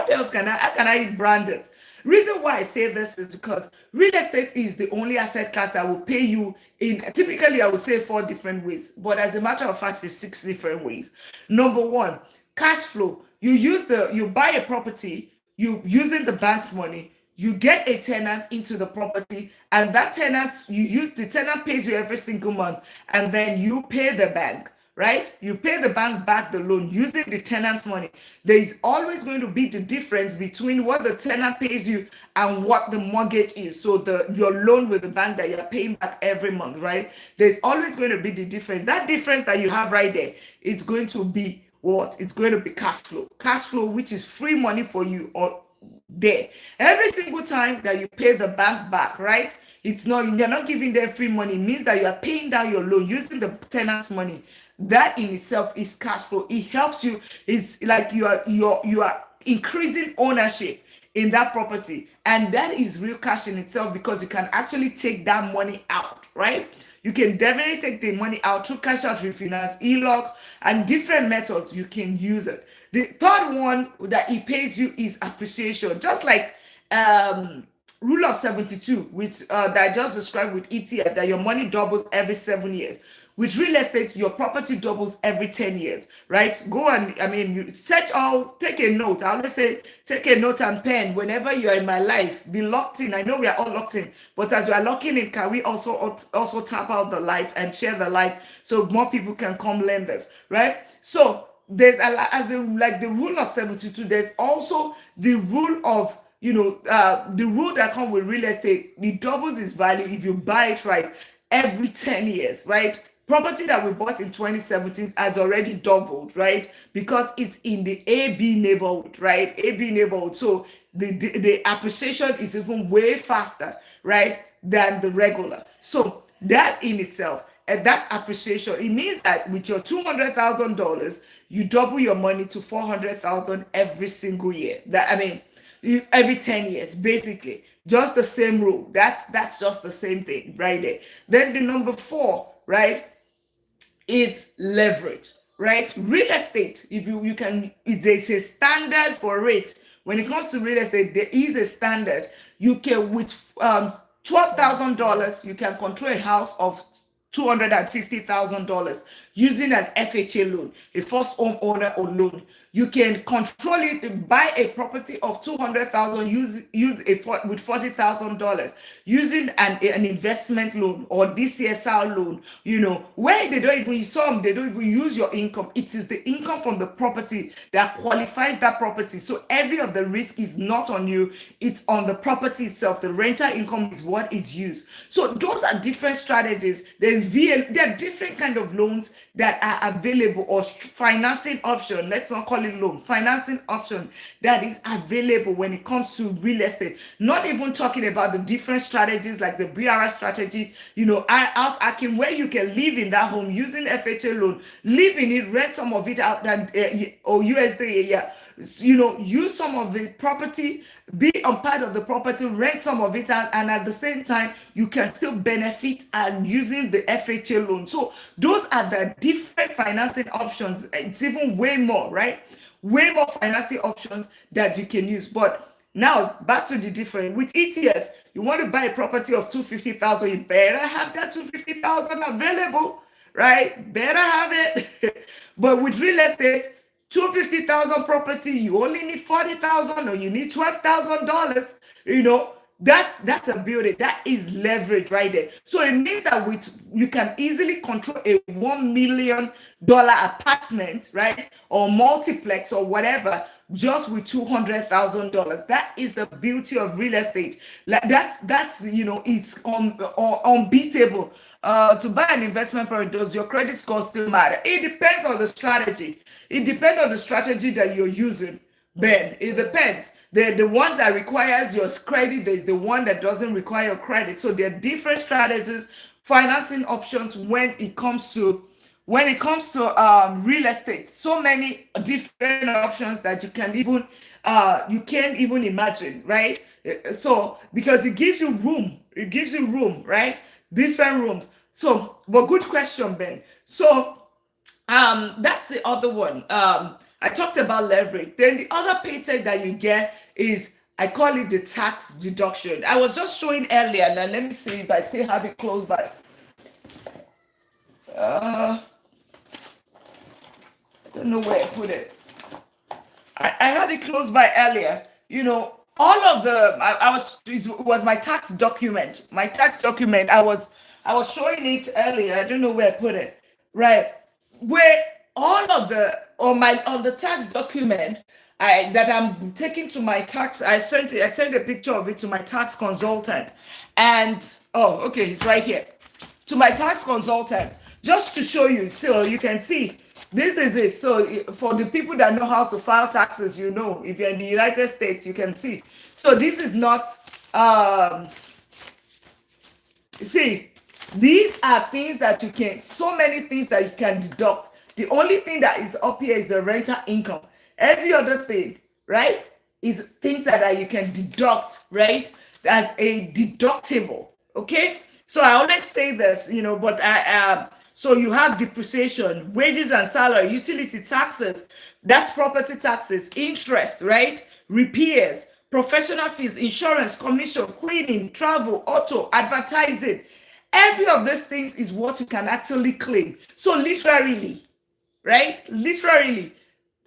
else how can I brand it? Reason why I say this is because real estate is the only asset class that will pay you in, typically I would say 4 different ways, but as a matter of fact, it's 6 different ways. Number one, cash flow. You buy a property, you using the bank's money, you get a tenant into the property, and that tenant, the tenant pays you every single month, and then you pay the bank, right? You pay the bank back the loan using the tenant's money. There is always going to be the difference between what the tenant pays you and what the mortgage is. So your loan with the bank that you're paying back every month, right? There's always going to be the difference. That difference that you have right there, it's going to be what? It's going to be cash flow. Cash flow, which is free money for you or there. Every single time that you pay the bank back, right? You're not giving them free money. It means that you are paying down your loan using the tenant's money. That in itself is cash flow. It helps you. It's like you are increasing ownership in that property, and that is real cash in itself because you can actually take that money out, right? You can definitely take the money out through cash out refinance, ELOC, and different methods you can use it. The third one that it pays you is appreciation, just like rule of 72, which that I just described with ETF, that your money doubles every 7 years. With real estate, your property doubles every 10 years, right? Go and, you take a note. I always say, take a note and pen whenever you are in my life. Be locked in. I know we are all locked in, but as we are locking in, can we also tap out the life and share the life so more people can come learn this, right? So there's the rule of 72, there's also the rule of, the rule that comes with real estate. It doubles its value if you buy it right every 10 years, right? Property that we bought in 2017 has already doubled, right? Because it's in the AB neighborhood, right? AB neighborhood. So the appreciation is even way faster, right, than the regular. So that in itself, and that appreciation, it means that with your $200,000, you double your money to $400,000 every single year. Every 10 years, basically. Just the same rule. That's just the same thing right there. Then the number 4, right? It's leverage, right? Real estate, if there's a standard for it. When it comes to real estate, there is a standard. You can, with $12,000, you can control a house of $250,000 using an FHA loan, a first home owner or loan. You can control it, buy a property of $200,000, with $40,000 using an investment loan or DCSR loan. Where they don't even use your income. It is the income from the property that qualifies that property. So every of the risk is not on you; it's on the property itself. The rental income is what is used. So those are different strategies. There are different kind of loans that are available, or financing option. Let's not call it loan, financing option that is available when it comes to real estate. Not even talking about the different strategies like the BRI strategy, house hacking, where you can live in that home using FHA loan, live in it, rent some of it out, or USD, use some of the property, be on part of the property, rent some of it out, and at the same time, you can still benefit and using the FHA loan. So those are the different financing options. It's even way more, right? Way more financing options that you can use. But now back to the different with ETF. You want to buy a property of 250,000, you better have that 250,000 available, right? Better have it. But with real estate, 250,000 property, you only need 40,000 or you need $12,000. You know, that's a building. That is leverage right there. So it means that with you can easily control a $1 million apartment, right? Or multiplex or whatever, just with $200,000. That is the beauty of real estate. Like that's it's unbeatable. To buy an investment property, does your credit score still matter? It depends on the strategy. It depends on the strategy that you're using. Ben, it depends. The ones that requires your credit, there's the one that doesn't require your credit. So there are different strategies, financing options when it comes to real estate. So many different options that you can't even imagine, right? So because it gives you room, right? Different rooms. So, but good question, Ben. So that's the other one. I talked about leverage. Then the other paycheck that you get is, I call it the tax deduction. I was just showing earlier. Now let me see if I still have it close by. Uh, I don't know where I put it. I had it close by earlier. All of the I was it was my tax document. My tax document. I was showing it earlier. I don't know where I put it. Right, where all of the on the tax document that I'm taking to my tax. I sent a picture of it to my tax consultant, and oh, okay, it's right here to my tax consultant, just to show you so you can see this is it. So for the people that know how to file taxes, if you're in the United States, you can see. So this is not um see, these are things that so many things that you can deduct. The only thing that is up here is the rental income. Every other thing, right, is things that you can deduct, right? That's a deductible. Okay. So I always say this, but so you have depreciation, wages and salary, utility taxes, that's property taxes, interest, right? Repairs, professional fees, insurance, commission, cleaning, travel, auto, advertising. Every of these things is what you can actually claim. So literally, right? Literally,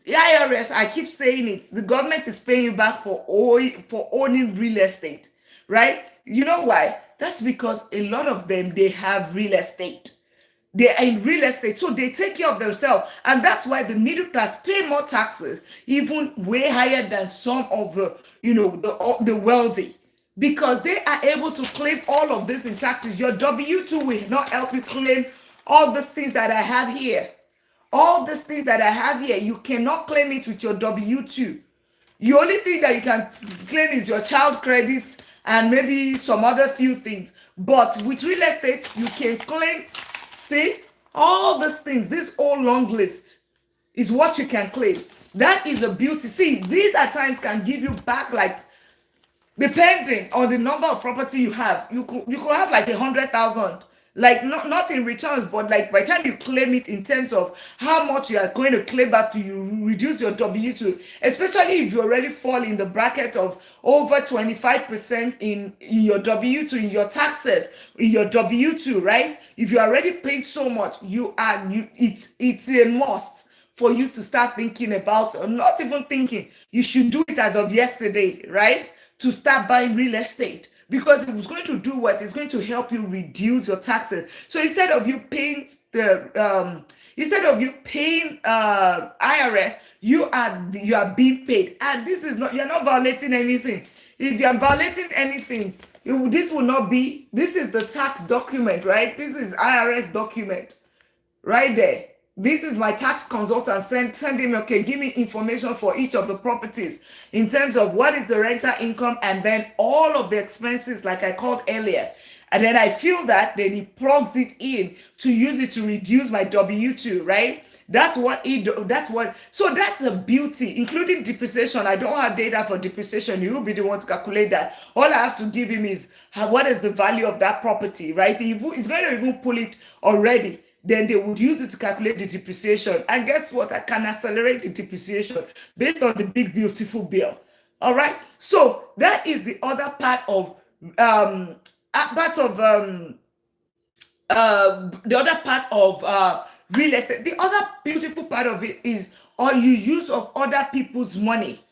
the IRS, I keep saying it, the government is paying you back for owning real estate, right? You know why? That's because a lot of them, they have real estate. They're in real estate, so they take care of themselves, and that's why the middle class pay more taxes, even way higher than some of the wealthy, because they are able to claim all of this in taxes. Your W-2 will not help you claim all these things that I have here. All these things that I have here, you cannot claim it with your W-2. The only thing that you can claim is your child credits and maybe some other few things. But with real estate, you can claim, see, all these things, this whole long list is what you can claim. That is the beauty. See, these at times can give you back, like, depending on the number of property you have, you could have like 100,000, like not in returns, but like by the time you claim it, in terms of how much you are going to claim back to you, reduce your W-2, especially if you already fall in the bracket of over 25% in your W-2, in your taxes, in your W-2, right? If you already paid so much, it's a must for you to start thinking about, or not even thinking, you should do it as of yesterday, right? To start buying real estate, because it was going to do what? It's going to help you reduce your taxes. So instead of you paying IRS, you are being paid, and this is not, you're not violating anything. If you're violating anything, this will not be. This is the tax document, right? This is IRS document right there. This is my tax consultant sending me, okay, give me information for each of the properties in terms of what is the rental income, and then all of the expenses, like I called earlier. And then I feel that, then he plugs it in to use it to reduce my W2, right? That's what he do. That's what. So that's the beauty, including depreciation. I don't have data for depreciation. You will be the one to calculate that. All I have to give him is what is the value of that property, right? He's going to even pull it already. Then they would use it to calculate the depreciation. And guess what? I can accelerate the depreciation based on the big beautiful bill. All right. So that is the other um part of the other part of real estate. The other beautiful part of it is or you use of other people's money,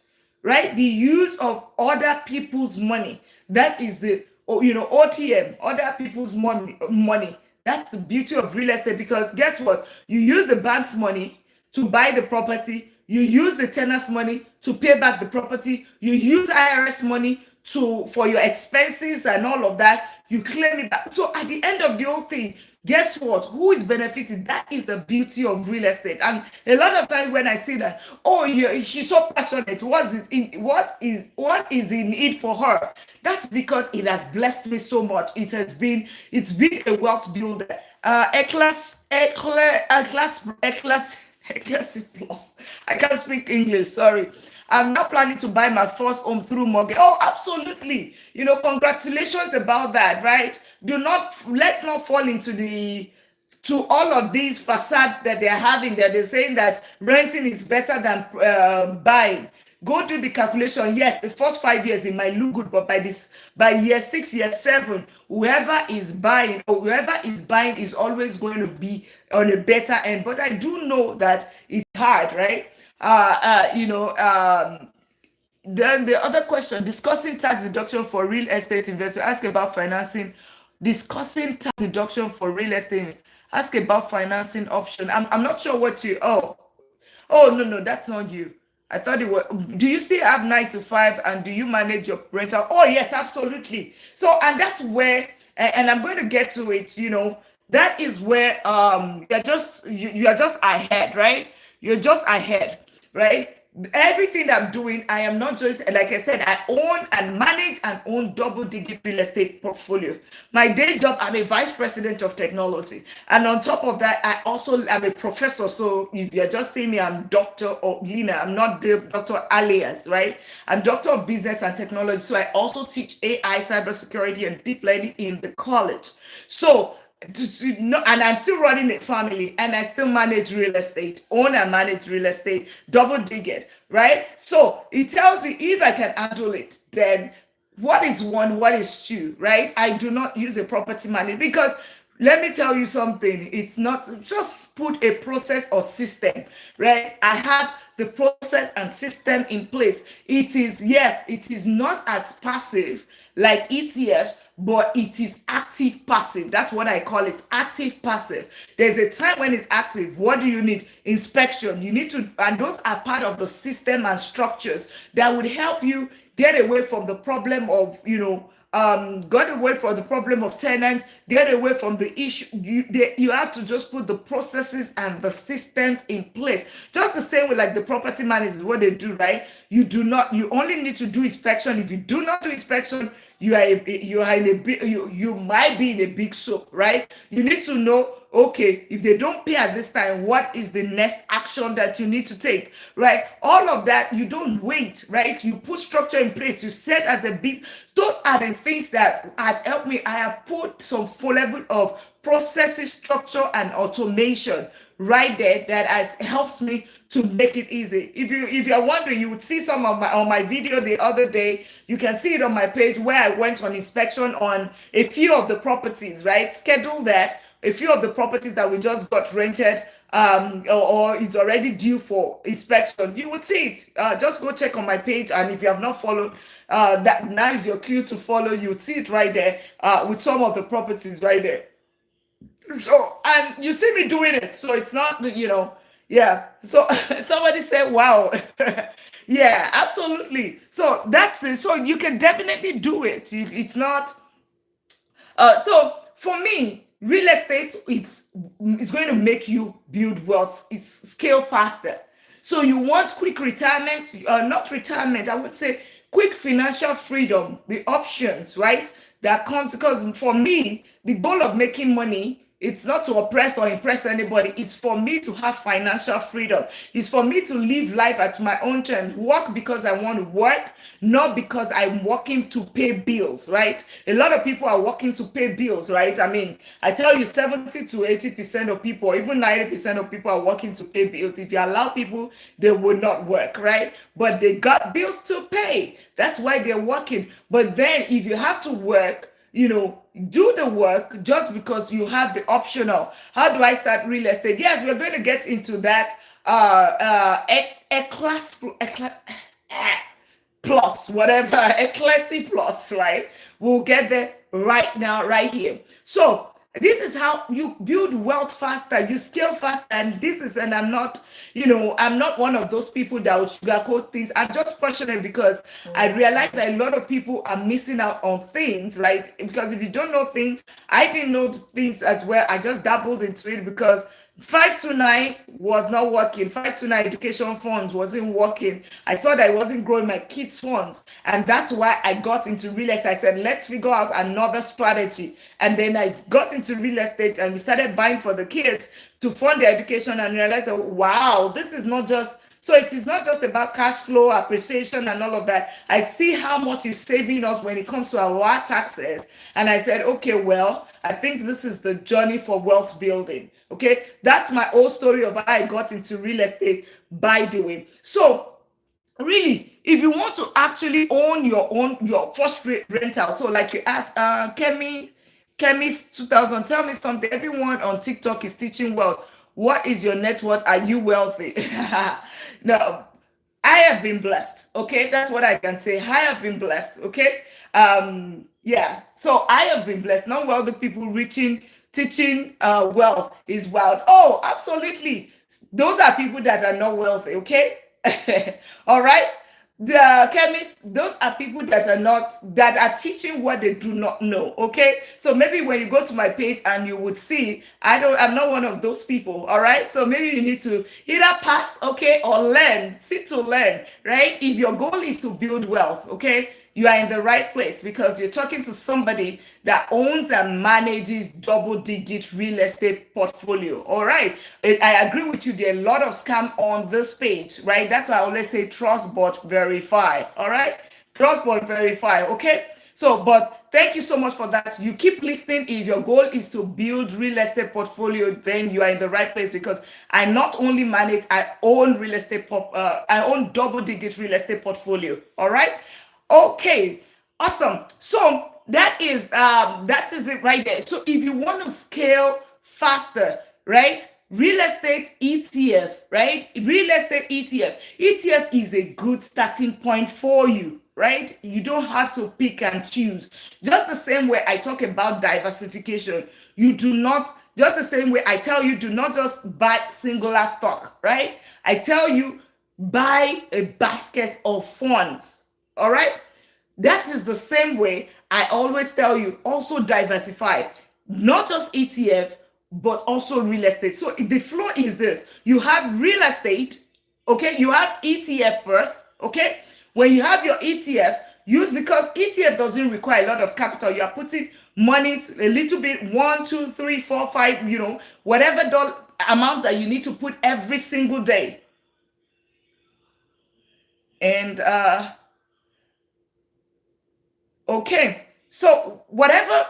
right? The use of other people's money. That is the OTM, other people's money. That's the beauty of real estate, because guess what? You use the bank's money to buy the property. You use the tenant's money to pay back the property. You use IRS money for your expenses and all of that. You claim it back. So at the end of the whole thing, guess what? Who is benefiting? That is the beauty of real estate. And a lot of times when I see that, oh, yeah, she's so passionate. What is in it for her? That's because it has blessed me so much. It's been a wealth builder. Classic plus. I can't speak English, sorry. I'm not planning to buy my first home through mortgage. Oh, absolutely. Congratulations about that, right? Let's not fall into to all of these facade that they're having there. They're saying that renting is better than buying. Go do the calculation. Yes, the first 5 years it might look good, but by year 6, year 7, whoever is buying is always going to be on a better end. But I do know that it's hard, right? Then the other question, discussing tax deduction for real estate investors. Ask about financing. Discussing tax deduction for real estate. Ask about financing option. I'm not sure what you. Oh, no, that's not you. I thought it was. Do you still have 9 to 5, and do you manage your rental? Oh, yes, absolutely. So, and that's where, and I'm going to get to it. That is where you are just ahead, right? You're just ahead, right? Everything that I'm doing, I am not just, like I said, I own and manage and own double-digit real estate portfolio. My day job, I'm a vice president of technology. And on top of that, I also am a professor. So if you're just seeing me, I'm Dr. Lina. I'm not Dr. Alias, right? I'm Doctor of Business and Technology. So I also teach AI, cybersecurity, and deep learning in the college. So, and I'm still running a family, and I still manage real estate, own and manage real estate, double digit, right? So it tells you if I can handle it, then what is one, what is two, right? I do not use a property manager because let me tell you something. It's not just put a process or system, right? I have the process and system in place. It is not as passive like ETFs, but it is active passive. That's what I call it, active passive. There's a time when it's active. What do you need? Inspection. You need to, and those are part of the system and structures that would help you get away from the problem of, get away from the problem of tenants, get away from the issue. You have to just put the processes and the systems in place. Just the same way like the property managers, what they do, right? You only need to do inspection. If you do not do inspection, you might be in a big soup, right? You need to know, okay, if they don't pay at this time, what is the next action that you need to take, right? All of that, you don't wait, right? You put structure in place. You set as a business. Those are the things that has helped me. I have put some full level of processes, structure, and automation right there that helps me to make it easy. If you're wondering, you would see some of on my video the other day. You can see it on my page where I went on inspection on a few of the properties, right? Schedule that. A few of the properties that we just got rented, or is already due for inspection. You would see it. Just go check on my page, and if you have not followed, that now is your cue to follow. You would see it right there with some of the properties right there. So, and you see me doing it, so it's not, yeah. So somebody said, wow. Yeah, absolutely. So that's it. So you can definitely do it. It's not, so for me, real estate, it's going to make you build wealth. It's scale faster. So you want quick retirement, not retirement, I would say quick financial freedom, the options, right? that comes, because for me, the goal of making money, it's not to oppress or impress anybody. It's for me to have financial freedom. It's for me to live life at my own terms. Work because I want to work, not because I'm working to pay bills, right? A lot of people are working to pay bills, right? I mean, I tell you, 70 to 80% of people, or even 90% of people are working to pay bills. If you allow people, they would not work, right? But they got bills to pay. That's why they're working. But then if you have to work, do the work just because you have the optional. How do I start real estate? Yes, we're going to get into that. A class, plus, whatever, Ecclesi plus, right? We'll get there right now, right here. So this is how you build wealth faster, you scale faster. And I'm not one of those people that would sugarcoat things. I'm just passionate because I realize that a lot of people are missing out on things, right? Because if you don't know things, I didn't know things as well. I just dabbled into it because 529 was not working. 529 education funds wasn't working. I saw that it wasn't growing my kids' funds. And that's why I got into real estate. I said, let's figure out another strategy. And then I got into real estate and we started buying for the kids to fund their education and realized that, wow, this is not just, so it is not just about cash flow, appreciation, and all of that. I see how much is saving us when it comes to our taxes. And I said, okay, well, I think this is the journey for wealth building. Okay, that's my whole story of how I got into real estate, by the way. So really, if you want to actually own your first rental, so like you asked, Kemi's 2000, tell me something. Everyone on TikTok is teaching wealth. What is your net worth? Are you wealthy? No, I have been blessed. Okay, that's what I can say. I have been blessed. Okay, yeah. So I have been blessed. Not wealthy people teaching wealth is wild. Oh, absolutely. Those are people that are not wealthy. Okay, all right. The chemists, those are people that are teaching what they do not know. Okay, so maybe when you go to my page and you would see, I'm not one of those people. All right, so maybe you need to either pass, okay, or learn, sit to learn, right? If your goal is to build wealth, okay, you are in the right place because you're talking to somebody that owns and manages double-digit real estate portfolio. All right. I agree with you. There are a lot of scam on this page, right? That's why I always say trust but verify. All right. Trust but verify. Okay. So, but thank you so much for that. You keep listening. If your goal is to build real estate portfolio, then you are in the right place because I not only manage, I own real estate, I own double-digit real estate portfolio. All right. Okay, awesome. So that is it right there. So if you want to scale faster, right? Real estate ETF, right? Real estate ETF. ETF is a good starting point for you, right? You don't have to pick and choose. Just the same way I talk about diversification, you do not, just the same way I tell you, do not just buy singular stock, right? I tell you, buy a basket of funds. All right. That is the same way I always tell you, also diversify, not just ETF, but also real estate. So the flow is this. You have real estate, okay? You have ETF first, okay? When you have your ETF, use, because ETF doesn't require a lot of capital. You are putting money a little bit, 1, 2, 3, 4, 5, whatever amount that you need to put every single day. And okay, so whatever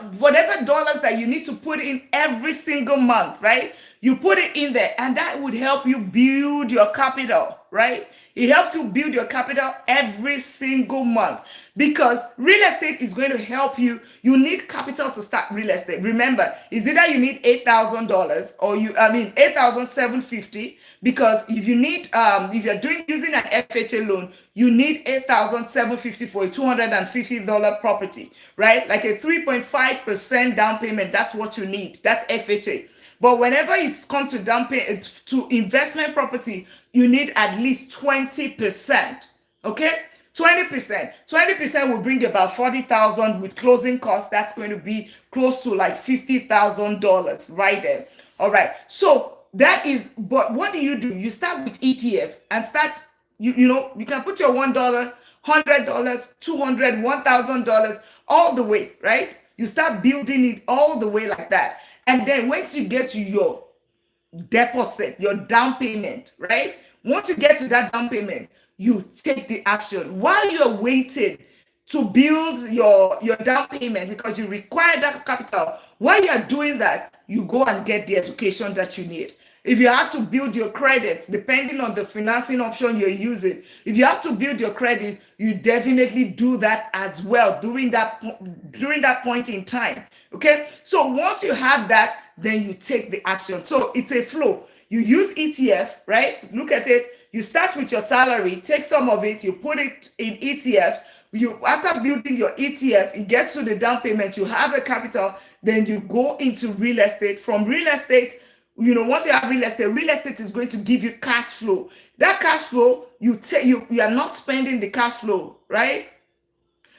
dollars that you need to put in every single month, right? You put it in there, and that would help you build your capital, right? It helps you build your capital every single month because real estate is going to help you. You need capital to start real estate. Remember, it's either you need $8,000 or 8,750, because if you need if you're using an FHA loan, you need 8,750 for a $250 property, right? Like a 3.5% down payment. That's what you need. That's FHA. But whenever it's come to down payment to investment property, you need at least 20%. Okay? 20%. 20% will bring about 40,000 with closing costs. That's going to be close to like $50,000 right there. All right. So that is, but what do? You start with ETF and start, you can put your $1, $100, $200, $1,000 all the way, right? You start building it all the way like that. And then once you get to your deposit, your down payment, right? Once you get to that down payment, you take the action. While you're waiting to build your down payment because you require that capital, while you're doing that, you go and get the education that you need. If you have to build your credit, depending on the financing option you're using, if you have to build your credit, you definitely do that as well during that point in time. Okay, so once you have that, then you take the action. So it's a flow. You use ETF, right? Look at it. You start with your salary, take some of it, you put it in ETF. You, after building your ETF, it gets to the down payment, you have the capital, then you go into real estate. From real estate, once you have real estate is going to give you cash flow. That cash flow, you are not spending the cash flow, right?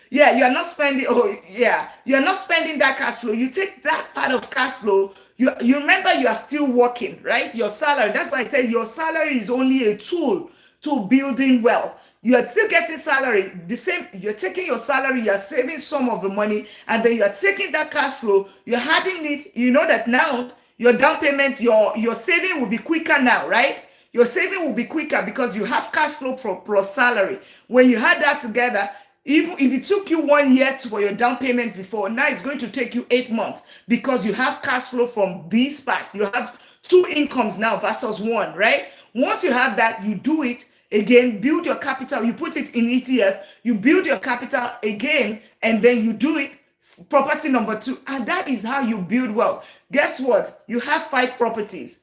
Yeah, you are not spending. Oh, yeah, you are not spending that cash flow. You take that part of cash flow. You remember you are still working, right? Your salary. That's why I said your salary is only a tool to building wealth. You are still getting salary. The same. You're taking your salary. You are saving some of the money, and then you are taking that cash flow. You're adding it. You know that now your down payment, your saving will be quicker now, right? Your saving will be quicker because you have cash flow plus salary. When you had that together, even if it took you 1 year for your down payment before, now it's going to take you 8 months because you have cash flow from this part. You have two incomes now versus one, right? Once you have that, you do it again, build your capital, you put it in ETF, you build your capital again, and then you do it property number 2. And that is how you build wealth. Guess what? You have 5 properties.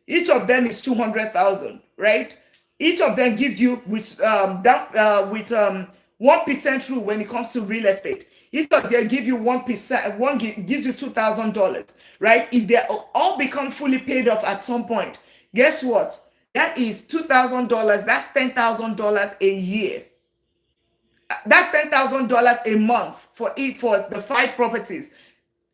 Each of them is 200,000, right? Each of them gives you with 1% rule when it comes to real estate. Each of them give you 1%, gives you $2,000, right? If they all become fully paid off at some point, guess what? That is $2,000. That's $10,000 a year. That's $10,000 a month for the 5 properties.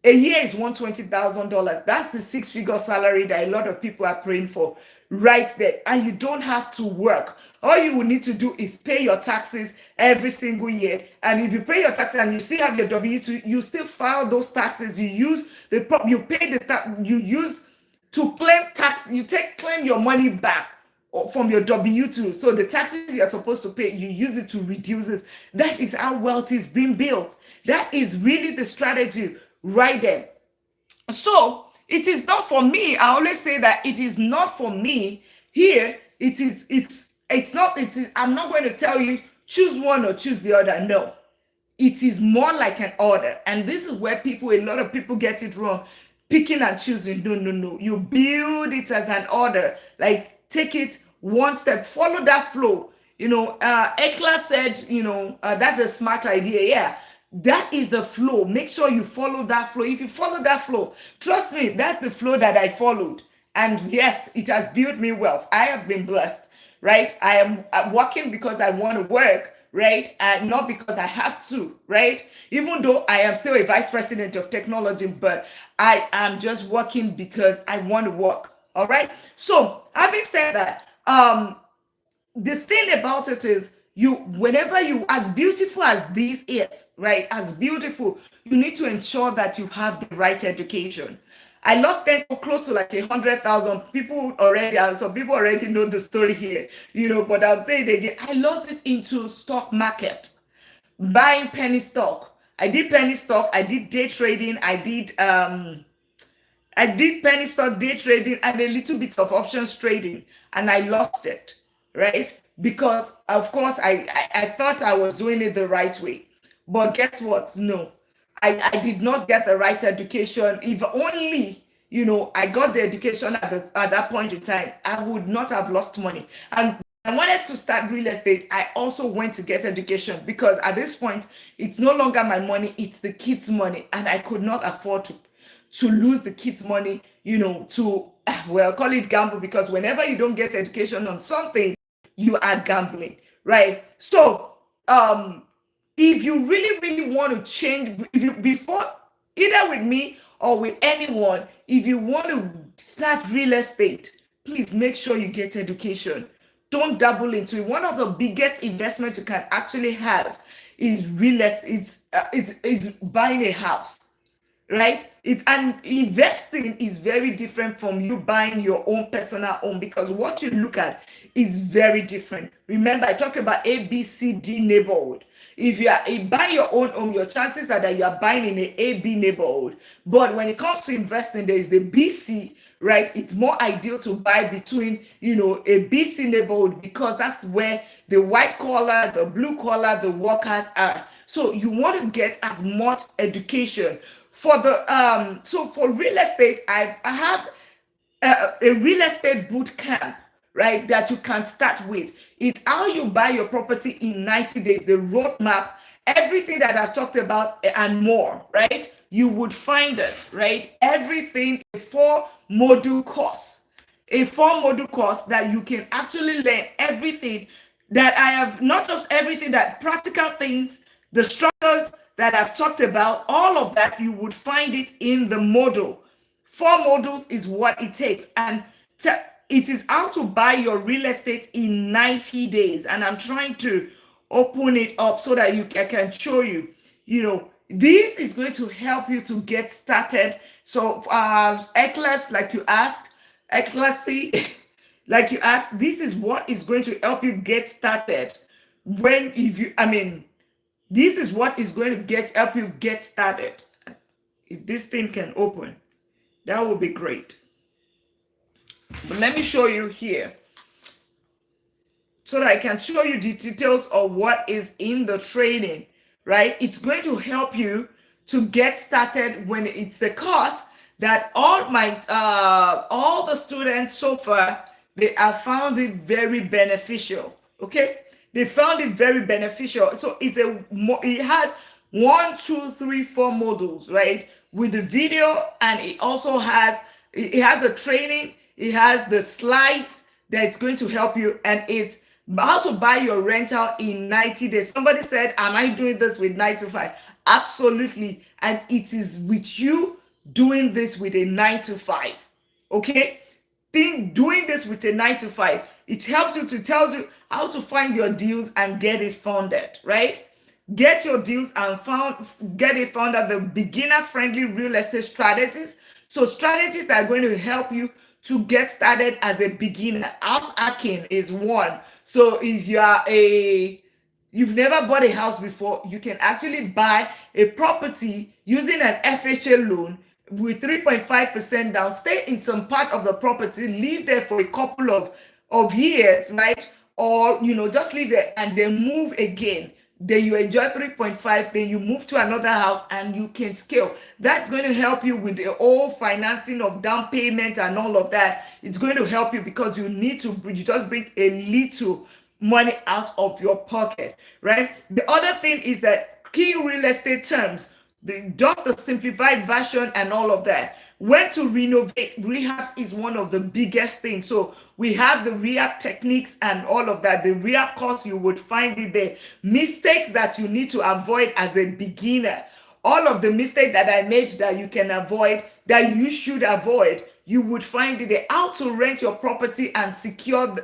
A year is $120,000. That's the 6-figure salary that a lot of people are praying for right there. And you don't have to work. All you will need to do is pay your taxes every single year. And if you pay your taxes and you still have your W-2, you still file those taxes. You pay the tax you use to claim tax. Claim your money back from your W-2. So the taxes you're supposed to pay, you use it to reduce it. That is how wealth is being built. That is really the strategy right there. So it is not for me. I always say that it is not for me. Here I'm not going to tell you choose one or choose the other. No, it is more like an order. And this is where a lot of people get it wrong, picking and choosing. No. You build it as an order. Like, take it one step, follow that flow. Ekla said, that's a smart idea. Yeah, that is the flow. Make sure you follow that flow. If you follow that flow, trust me, that's the flow that I followed. And yes, it has built me wealth. I have been blessed, right? I'm working because I want to work, right? And not because I have to, right? Even though I am still a vice president of technology, but I am just working because I want to work. All right. So having said that, the thing about it is, whenever you, as beautiful as this is, right? As beautiful, you need to ensure that you have the right education. I lost close to like 100,000 people already, and some people already know the story here, but I'll say it again. I lost it into stock market, buying penny stock. I did penny stock, I did day trading, I did penny stock, day trading, and a little bit of options trading, and I lost it, right? Because of course I thought I was doing it the right way. But guess what? No, I did not get the right education. If only, I got the education at that point in time, I would not have lost money. And I wanted to start real estate. I also went to get education because at this point, it's no longer my money, it's the kids' money. And I could not afford to lose the kids' money, call it gamble, because whenever you don't get education on something, you are gambling, right? So, if you really, really want to change, before, either with me or with anyone, if you want to start real estate, please make sure you get education. Don't dabble into it. One of the biggest investments you can actually have is real estate, is buying a house, right? And investing is very different from you buying your own personal home, because what you look at is very different. Remember, I talked about A, B, C, D neighborhood. If you buy your own home, your chances are that you are buying in a A, B neighborhood. But when it comes to investing, there is the B, C, right? It's more ideal to buy between, a B, C neighborhood, because that's where the white collar, the blue collar, the workers are. So you want to get as much education for the so for real estate. I have a real estate boot camp, right, that you can start with. It's how you buy your property in 90 days, the roadmap, everything that I've talked about and more, right? You would find it, right? Everything, a four module course that you can actually learn everything that I have, not just everything, that practical things, the structures that I've talked about, all of that, you would find it in the module. Four modules is what it takes. And it is how to buy your real estate in 90 days. And I'm trying to open it up so that I can show you, this is going to help you to get started. So, Eclas, like you asked, Eclasy, like you asked, this is what is going to help you get started. This is what is going to help you get started. If this thing can open, that would be great. But let me show you here so that I can show you the details of what is in the training, right? It's going to help you to get started when it's the course that all the students so far, they have found it very beneficial. Okay, they found it very beneficial. So it has 1, 2, 3, 4 modules, right, with the video, and it has the training, it has the slides that's going to help you, and it's how to buy your rental in 90 days. Somebody said, am I doing this with 9 to 5? Absolutely. And it is with you doing this with a 9 to 5. Okay? Doing this with a 9 to 5, it helps you, tells you how to find your deals and get it funded, right? Get your deals and get it funded. The beginner friendly real estate strategies. So strategies that are going to help you to get started as a beginner. House hacking is one. So if you've never bought a house before, you can actually buy a property using an FHA loan with 3.5% down, stay in some part of the property, live there for a couple of years, right? Or, just live there and then move again. Then you enjoy 3.5, then you move to another house and you can scale. That's going to help you with the whole financing of down payment and all of that. It's going to help you because you just bring a little money out of your pocket, right? The other thing is that key real estate terms, just the simplified version and all of that. When to renovate, rehabs is one of the biggest things. So we have the rehab techniques and all of that. The rehab course, you would find it there. Mistakes that you need to avoid as a beginner. All of the mistakes that I made that you can avoid, that you should avoid, you would find it there. How to rent your property and secure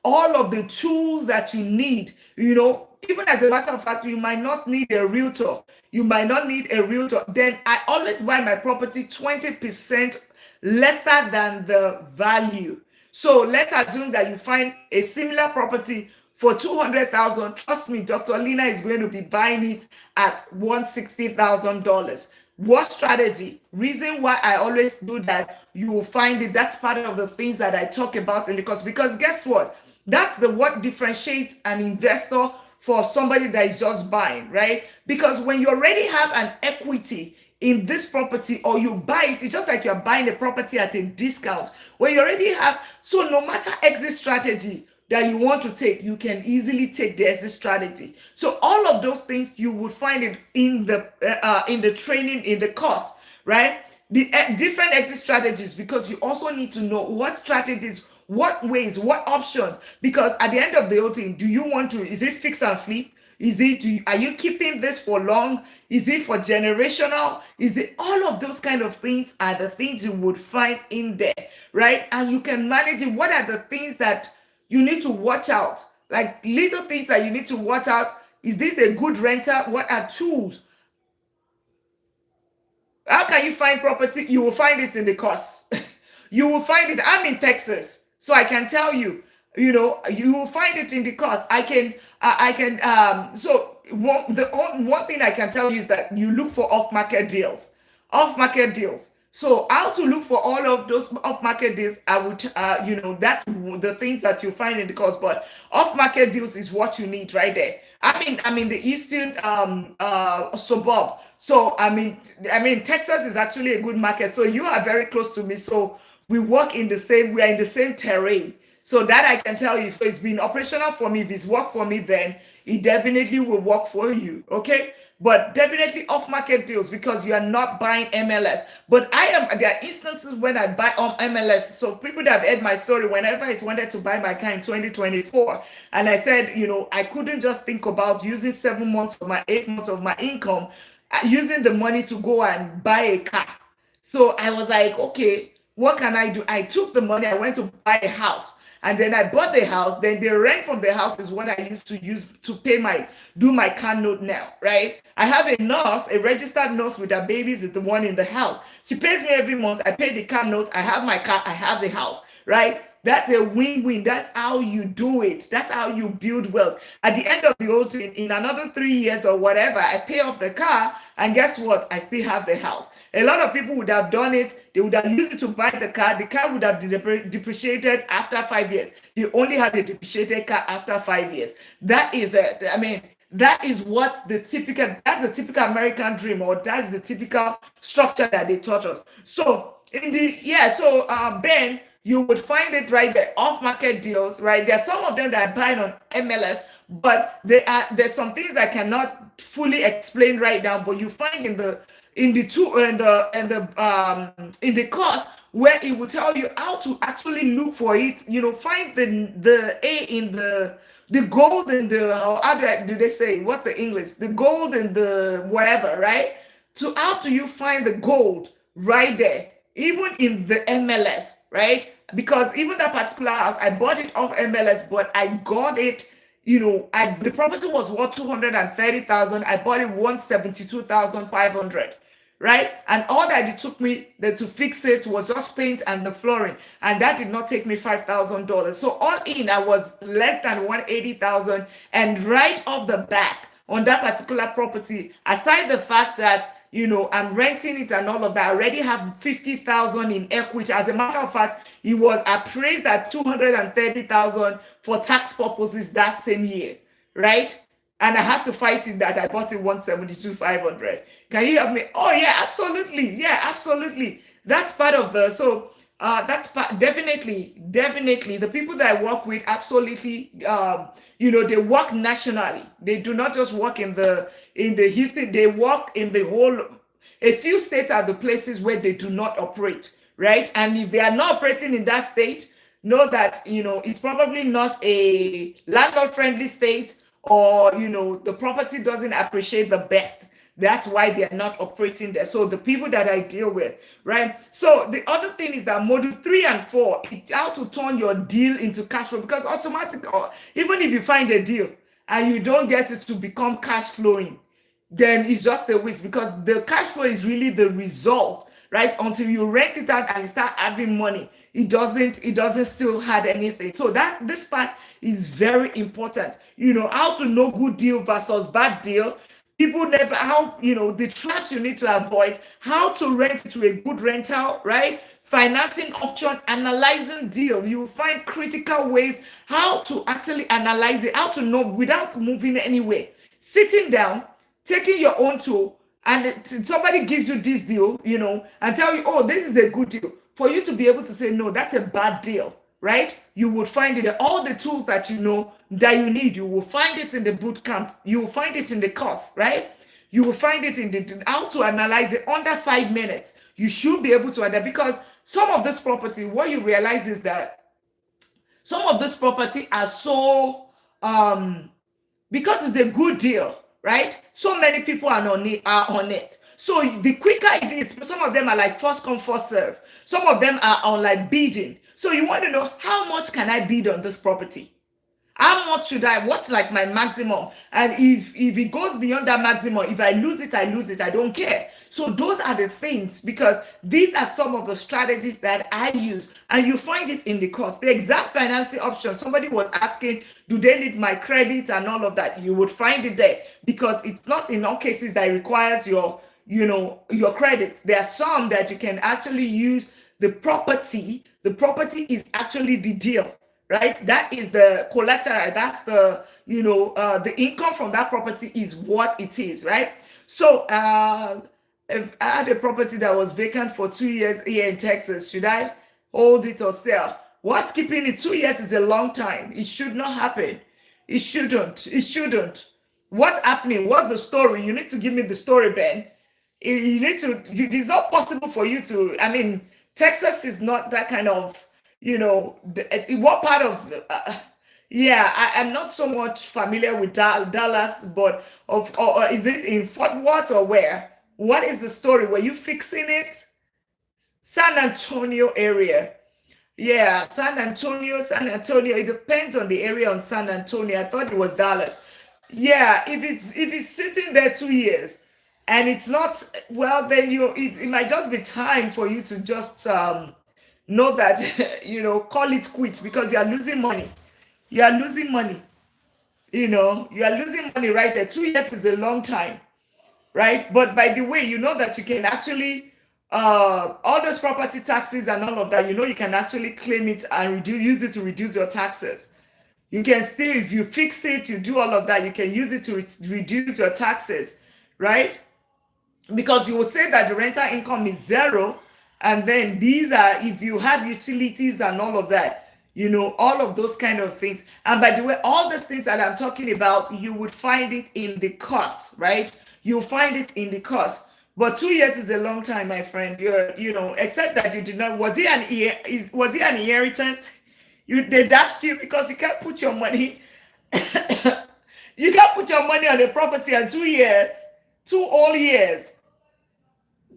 all of the tools that you need. Even as a matter of fact, you might not need a realtor. Then I always buy my property 20% lesser than the value. So let's assume that you find a similar property for 200,000. Trust me, Dr. Lina is going to be buying it at $160,000. What strategy? Reason why I always do that, you will find it. That's part of the things that I talk about in the course. Because guess what? That's what differentiates an investor for somebody that is just buying, right? Because when you already have an equity in this property, or you buy it, it's just like you're buying a property at a discount. When you already have, so no matter exit strategy that you want to take, you can easily take the exit strategy. So all of those things you would find it in the training, in the course, right? The different exit strategies, because you also need to know what strategies, what ways, what options, because at the end of the whole thing, is it fix and flip? Are you keeping this for long? Is it for generational? All of those kind of things are the things you would find in there, right? And you can manage it. What are the things that you need to watch out? Like little things that you need to watch out Is this a good renter? What are tools? How can you find property? You will find it in the cost. You will find it. I'm in Texas, so I can tell you, you will find it in the cost. So one thing I can tell you is that you look for off-market deals. Off-market deals. So how to look for all of those off-market deals, I would, that's the things that you find in the course. But off-market deals is what you need right there. I'm in the eastern suburb. So Texas is actually a good market. So you are very close to me. So we are in the same terrain. So that I can tell you. So it's been operational for me. If it's worked for me, then it definitely will work for you. Okay. But definitely off market deals because you are not buying MLS. But there are instances when I buy on MLS. So people that have heard my story, whenever I wanted to buy my car in 2024, and I said, I couldn't just think about using 7 months of my 8 months of my income, using the money to go and buy a car. So I was like, okay, what can I do? I took the money, I went to buy a house. And then I bought the house. Then the rent from the house is what I used to use to do my car note now, right? I have a nurse, a registered nurse with her babies, is the one in the house. She pays me every month. I pay the car note. I have my car. I have the house, right? That's a win-win. That's how you do it. That's how you build wealth. At the end of the whole thing, in another 3 years or whatever, I pay off the car, and guess what? I still have the house. A lot of people would have done it. They would have used it to buy the car. The car would have depreciated after 5 years. You only had a depreciated car after 5 years. That is it. That is that's the typical American dream, or that's the typical structure that they taught us. So Ben, you would find it right there, off-market deals, right? There are some of them that are buying on MLS, but there's some things that I cannot fully explain right now, but you find in the course where it will tell you how to actually look for it. Find the A in the gold and do they say, what's the English? The gold and the whatever, right? So how do you find the gold right there, even in the MLS, right? Because even that particular house, I bought it off MLS, but I got it. The property was worth 230,000. I bought it 172,500, right? And all that it took me to fix it was just paint and the flooring, and that did not take me $5,000. So all in, I was less than 180,000, and right off the back on that particular property, aside the fact that I'm renting it and all of that, I already have 50,000 in equity. As a matter of fact, it was appraised at 230,000 for tax purposes that same year, right? And I had to fight it that I bought it 172,500. Can you help me? Oh yeah, absolutely. Yeah, absolutely. That's part of that's part, definitely the people that I work with, absolutely. They work nationally. They do not just work in the Houston. They work in the whole. A few states are the places where they do not operate, right? And if they are not operating in that state, know that it's probably not a landlord friendly state, or the property doesn't appreciate the best. That's why they're not operating there. So the people that I deal with, right? So the other thing is that module 3 and 4, how to turn your deal into cash flow, because automatically, even if you find a deal and you don't get it to become cash flowing, then it's just a waste, because the cash flow is really the result, right? Until you rent it out and you start having money, it doesn't still have anything. So this part is very important. How to know good deal versus bad deal. People never, the traps you need to avoid, how to rent to a good rental, right? Financing option, analyzing deal. You will find critical ways how to actually analyze it, how to know without moving anywhere. Sitting down, taking your own tool, and somebody gives you this deal, and tell you, oh, this is a good deal. For you to be able to say, no, that's a bad deal, right? You would find it, all the tools that that you need, you will find it in the boot camp. You will find it in the course, right? You will find it in how to analyze it under 5 minutes. You should be able to understand, because some of this property, what you realize is that some of this property are so, because it's a good deal, right? So many people are on it. So the quicker it is, some of them are like first come, first serve. Some of them are on like bidding. So you want to know, how much can I bid on this property? How much should I, what's like my maximum? And if it goes beyond that maximum, if I lose it, I lose it. I don't care. So those are the things, because these are some of the strategies that I use, and you find it in the course. The exact financing option. Somebody was asking, do they need my credit and all of that? You would find it there, because it's not in all cases that it requires your credit. There are some that you can actually use the property. The property is actually the deal, right? That is the collateral. That's the income from that property is what it is, right? So if I had a property that was vacant for 2 years here in Texas, should I hold it or sell? What's keeping it? 2 years is a long time. It should not happen. It shouldn't. It shouldn't. What's happening? What's the story? You need to give me the story, Ben. You need to. It's not possible for you to. I mean, Texas is not that kind of. What part of? Yeah, I'm not so much familiar with Dallas, but or is it in Fort Worth or where? What is the story? Were you fixing it? San Antonio area. Yeah, San Antonio, San Antonio. It depends on the area on San Antonio. I thought it was Dallas. Yeah, if it's sitting there 2 years and it's not, well, then it might just be time for you to just know that call it quits, because you are losing money. You are losing money. You are losing money right there. 2 years is a long time, right? But by the way, you know that you can actually all those property taxes and all of that, you can actually claim it and use it to reduce your taxes. You can still, if you fix it, you do all of that, you can use it to reduce your taxes, right? Because you would say that the rental income is zero, and then these are, if you have utilities and all of that, all of those kind of things. And by the way, all these things that I'm talking about, you would find it in the cost, right? You'll find it in the cost. But 2 years is a long time, my friend. Except that you did not, was he an inheritance? They dashed you because you can't put your money. You can't put your money on a property in 2 years, 2 whole years.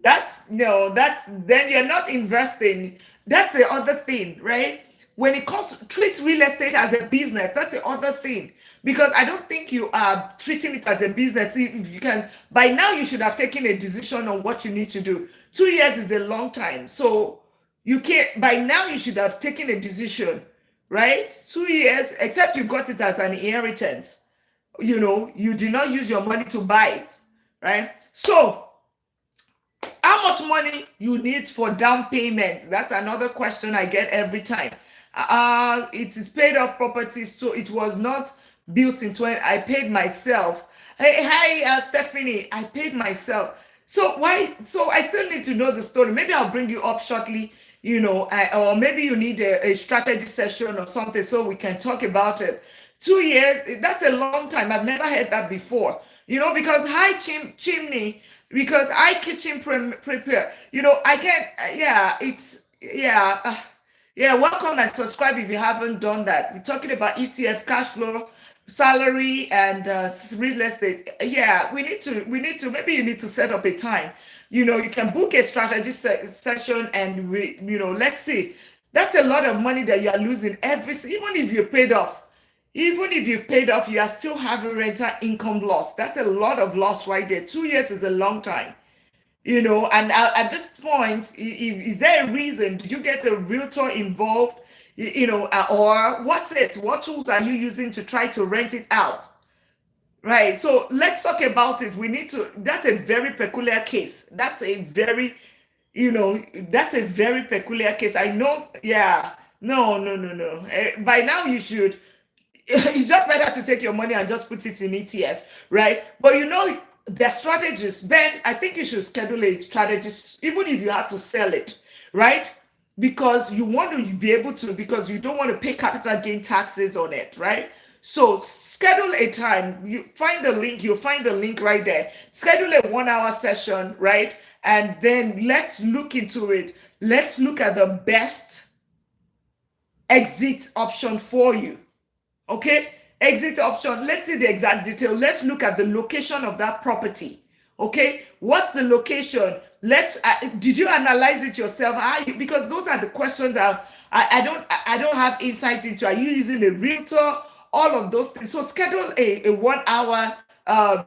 That's no, that's then you're not investing. That's the other thing, right? When it comes to treat real estate as a business, that's the other thing. Because I don't think you are treating it as a business. If you can, by now you should have taken a decision on what you need to do. 2 years is a long time. So you can't, by now you should have taken a decision, right? 2 years, except you got it as an inheritance. You did not use your money to buy it, right? So how much money you need for down payment? That's another question I get every time. It is paid off property, so it was not built in 20. I paid myself. Hey, hi, Stephanie. I paid myself. So why? So I still need to know the story. Maybe I'll bring you up shortly. Or maybe you need a strategy session or something so we can talk about it. 2 years. That's a long time. I've never heard that before. Because hi chimney. Because I kitchen prepare. I can. Yeah, it's yeah. Yeah, welcome and subscribe if you haven't done that. We're talking about ETF, cash flow, salary, and real estate. Yeah, maybe you need to set up a time. You can book a strategy session, and let's see. That's a lot of money that you are losing even if you paid off. Even if you've paid off, you are still having rental income loss. That's a lot of loss right there. 2 years is a long time. And at this point, is there a reason? Did you get a realtor involved? Or what's it? What tools are you using to try to rent it out? Right. So let's talk about it. That's a very peculiar case. That's a very peculiar case. I know. Yeah. No, no, no, no. By now you should. It's just better to take your money and just put it in ETF, right? But their strategies, Ben, I think you should schedule a strategist, even if you have to sell it, right? Because you want to be able to, because you don't want to pay capital gain taxes on it, right? So schedule a time. You'll find the link right there. Schedule a 1 hour session, right? And then let's look into it. Let's look at the best exit option for you. Okay, exit option. Let's see the exact detail. Let's look at the location of that property. Okay, what's the location? Did you analyze it yourself? Because those are the questions that I don't have insight into. Are you using a realtor, all of those things. So schedule a 1 hour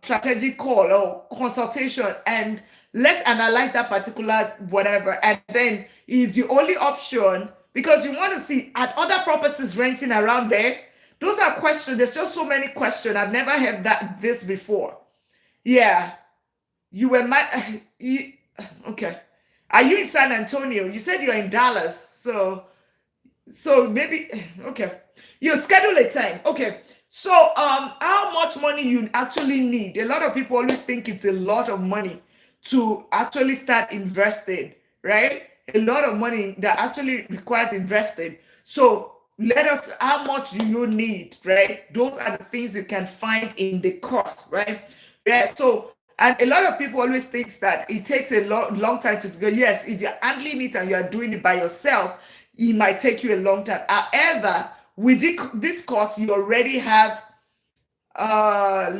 strategic call or consultation, and let's analyze that particular whatever. And then if the only option, because you want to see at other properties renting around there, those are questions. There's just so many questions. I've never heard this before. Yeah, you were my okay. Are you in San Antonio? You said you're in Dallas, so maybe okay. You schedule a time. Okay. So how much money you actually need? A lot of people always think it's a lot of money to actually start investing, right? A lot of money that actually requires investing. So let us how much do you need, right? Those are the things you can find in the cost, right? Yeah. So and a lot of people always think that it takes a long time to figure. Yes, if you're handling it and you're doing it by yourself, it might take you a long time. However, with this course, you already have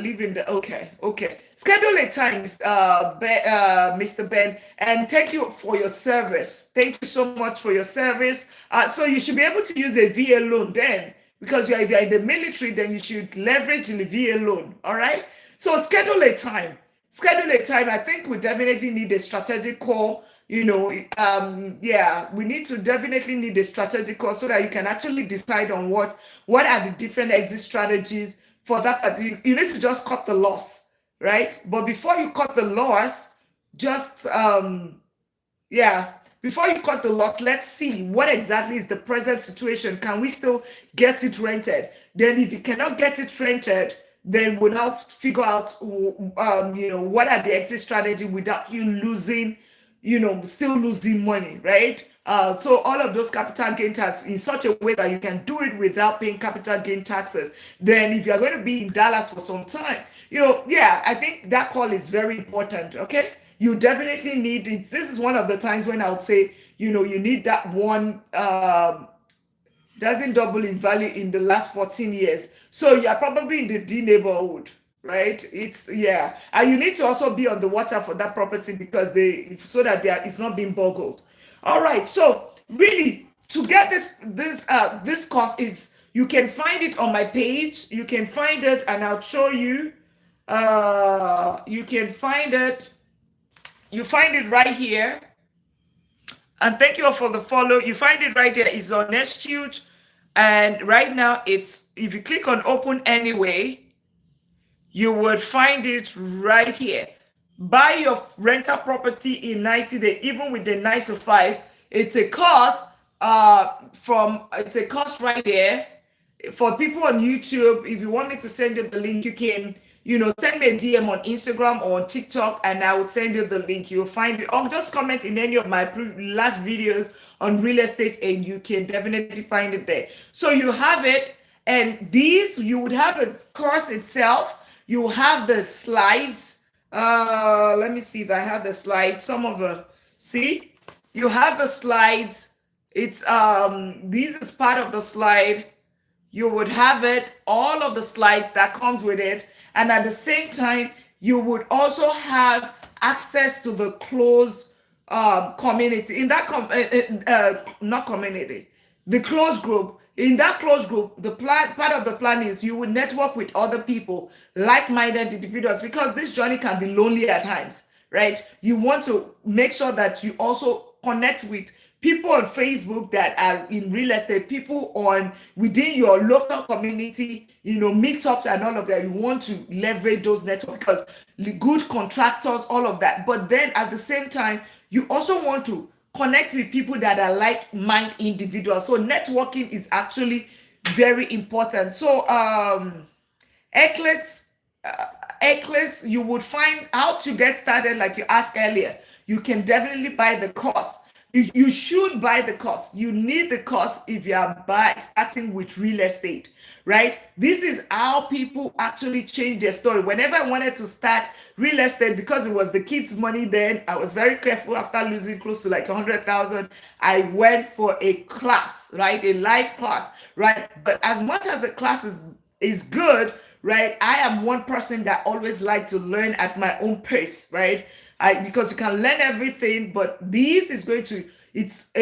leaving the okay. Schedule a time, Mr. Ben, and thank you for your service. Thank you so much for your service. So you should be able to use a VA loan then, because if you're in the military, then you should leverage the VA loan. All right. So schedule a time. Schedule a time. I think we definitely need a strategic call. Yeah, we need to definitely need a strategic call so that you can actually decide on what are the different exit strategies for that. But you need to just cut the loss, right? But before you cut the loss, just yeah, before you cut the loss, let's see what exactly is the present situation. Can we still get it rented? Then if you cannot get it rented, then we'll now figure out what are the exit strategy without you losing, still losing money, right? So all of those capital gain tax in such a way that you can do it without paying capital gain taxes. Then if you're going to be in Dallas for some time, yeah, I think that call is very important. Okay. You definitely need it. This is one of the times when I would say, you need that one, doesn't double in value in the last 14 years. So you're probably in the D neighborhood, right? Yeah. And you need to also be on the water for that property because so that it's not being boggled. All right. So really to get this cost is, you can find it on my page. You can find it and I'll show you. You can find it. You find it right here. And thank you all for the follow. You find it right there. It's on Huge. And right now if you click on open anyway, you would find it right here. Buy your rental property in 90 days, even with the 9 to 5. It's a cost it's a cost right there. For people on YouTube, if you want me to send you the link, you can send me a DM on Instagram or on TikTok, and I will send you the link. You'll find it, or just comment in any of my last videos on real estate, and you can definitely find it there. So you have it, and you would have the course itself. You have the slides. Let me see if I have the slides. See, you have the slides. It's this is part of the slide. You would have it, all of the slides that comes with it. And at the same time, you would also have access to the closed community. In that not community, the closed group. In that closed group, part of the plan is you would network with other people, like-minded individuals, because this journey can be lonely at times, right? You want to make sure that you also connect with people on Facebook that are in real estate, people within your local community, meetups and all of that. You want to leverage those networks because the good contractors, all of that. But then at the same time, you also want to connect with people that are like-minded individuals. So networking is actually very important. So Eclipse, you would find how to get started, like you asked earlier. You can definitely buy the course. You should buy the course. You need the course if you are starting with real estate, right? This is how people actually change their story. Whenever I wanted to start real estate, because it was the kids' money then, I was very careful. After losing close to like 100,000, I went for a class, right? A live class, right? But as much as the class is good, right? I am one person that always like to learn at my own pace, right? Because you can learn everything, but this is going to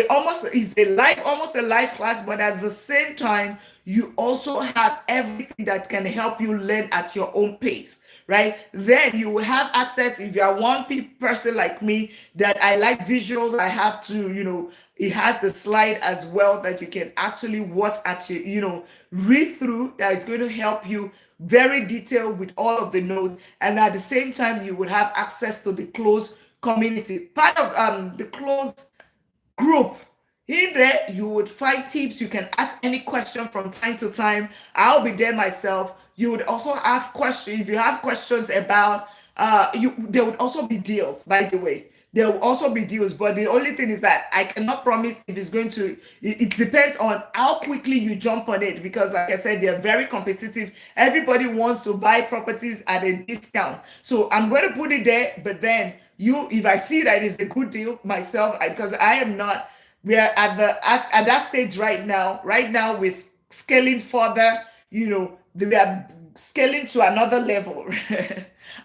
almost a life class, but at the same time, you also have everything that can help you learn at your own pace, right? Then you will have access. If you are one person like me that I like visuals, I have to, it has the slide as well that you can actually watch at your, read through, that is going to help you very detailed with all of the notes. And at the same time, you would have access to the closed community. Part of the closed group. In there, you would find tips. You can ask any question from time to time. I'll be there myself. You would also have questions. If you have questions about, there would also be deals, by the way. There will also be deals, but the only thing is that I cannot promise if it's going to, it depends on how quickly you jump on it, because like I said, they're very competitive. Everybody wants to buy properties at a discount. So I'm going to put it there, but then if I see that it's a good deal myself, because I am not, we are at that stage right now. Right now we're scaling further, we are scaling to another level.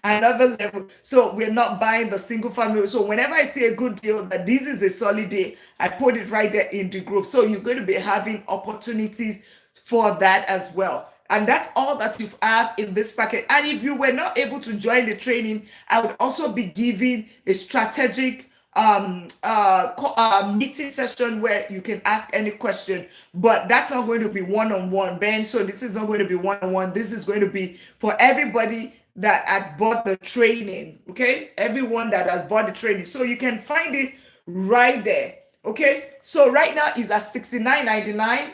Another level. So we're not buying the single family. So whenever I see a good deal that this is a solid day, I put it right there in the group. So you're going to be having opportunities for that as well. And that's all that you have in this packet. And if you were not able to join the training, I would also be giving a strategic meeting session where you can ask any question, but that's not going to be one-on-one, Ben. So this is not going to be one-on-one. This is going to be for everybody that has bought the training. Okay, everyone that has bought the training. So you can find it right there. Okay, so right now is at $69.99.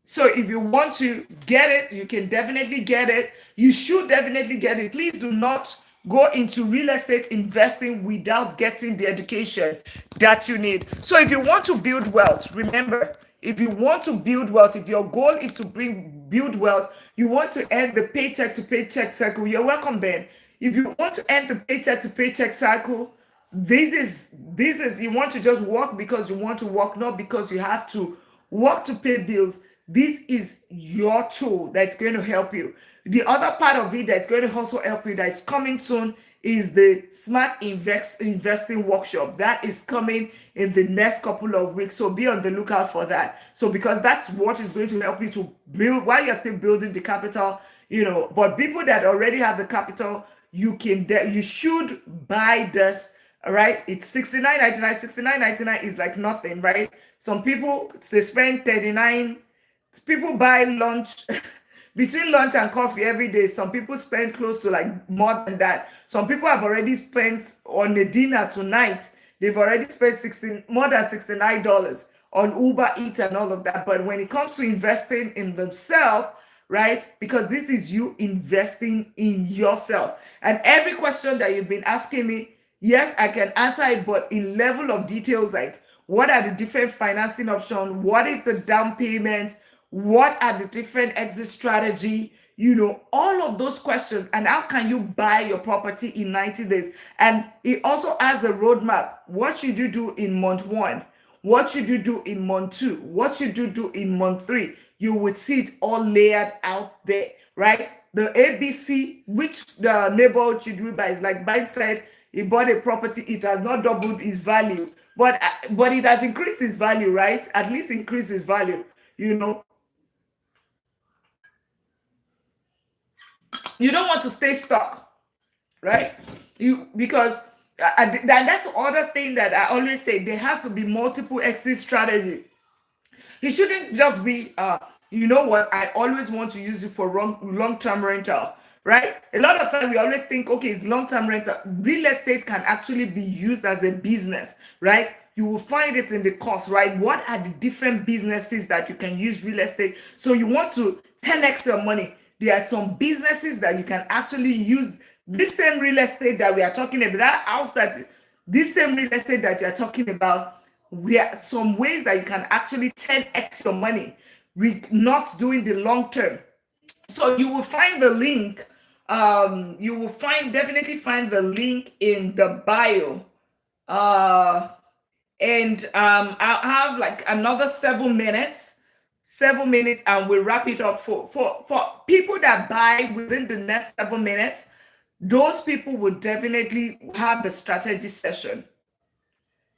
So if you want to get it, you can definitely get it. You should definitely get it. Please do not go into real estate investing without getting the education that you need. So if you want to build wealth, remember, if you want to build wealth, if your goal is to build wealth, you want to end the paycheck to paycheck cycle, you're welcome, Ben. If you want to end the paycheck to paycheck cycle, this is you want to just work because you want to work, not because you have to work to pay bills. This is your tool that's going to help you. The other part of it that's going to also help you that is coming soon is the Smart Investing Workshop. That is coming in the next couple of weeks. So be on the lookout for that. So because that's what is going to help you to build while you're still building the capital, but people that already have the capital, you should buy this. All right, it's $69.99. $69.99 is like nothing, right? Some people, they spend 39. People buy lunch between lunch and coffee every day. Some people spend close to like more than that. Some people have already spent on a dinner tonight. They've already spent more than $69 on Uber Eats and all of that. But when it comes to investing in themselves, right? Because this is you investing in yourself. And every question that you've been asking me, yes, I can answer it, but in level of details, like what are the different financing options? What is the down payment? What are the different exit strategy? All of those questions. And how can you buy your property in 90 days? And it also has the roadmap. What should you do in month 1? What should you do in month 2? What should you do in month 3? You would see it all layered out there, right? The ABC, which the neighborhood should we buy, is like Biden said, he bought a property, it has not doubled its value, but it has increased its value, right? At least increased its value. You don't want to stay stuck, right? Because that's the other thing that I always say. There has to be multiple exit strategy. It shouldn't just be, you know what, I always want to use it for long-term rental, right? A lot of time we always think, okay, it's long-term rental. Real estate can actually be used as a business, right? You will find it in the course, right? What are the different businesses that you can use real estate? So you want to 10x your money. There are some businesses that you can actually use this same real estate that we are talking about, this same real estate that you're talking about. There are some ways that you can actually 10x your money, not doing the long term. So you will find the link. You will definitely find the link in the bio. And I'll have like another 7 minutes, and we'll wrap it up. For people that buy within the next 7 minutes, those people will definitely have the strategy session.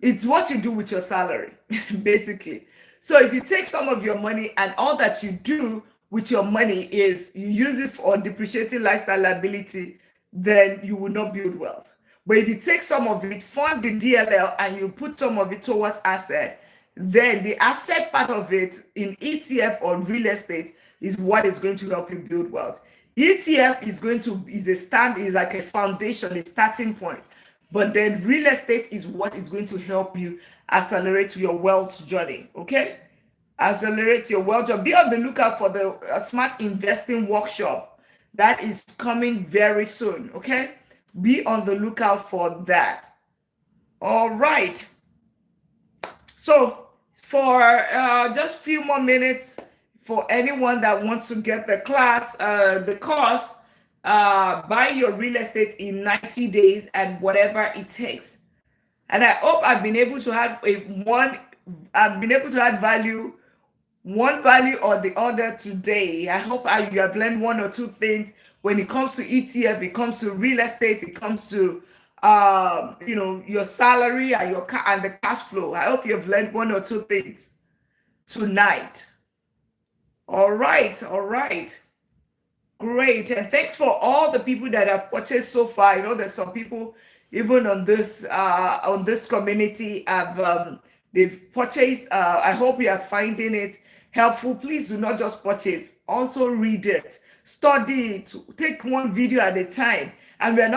It's what you do with your salary, basically. So if you take some of your money and all that you do with your money is you use it for depreciating lifestyle liability, then you will not build wealth. But if you take some of it, fund the DLL, and you put some of it towards asset, then the asset part of it in ETF or real estate is what is going to help you build wealth. ETF is like a foundation, a starting point. But then real estate is what is going to help you accelerate your wealth journey. Okay? Accelerate your wealth journey. Be on the lookout for the smart investing workshop that is coming very soon. Okay? Be on the lookout for that. All right. So for just few more minutes, for anyone that wants to get the course, buy your real estate in 90 days and whatever it takes. And I hope I've been able to add value, one value or the other today. I hope you have learned one or two things when it comes to ETF, it comes to real estate, it comes to your salary and and the cash flow. I hope you have learned one or two things tonight. All right, all right. Great, and thanks for all the people that have purchased so far. I know there's some people even on this community have they've purchased. I hope you are finding it helpful. Please do not just purchase, also read it, study it, take one video at a time. And we're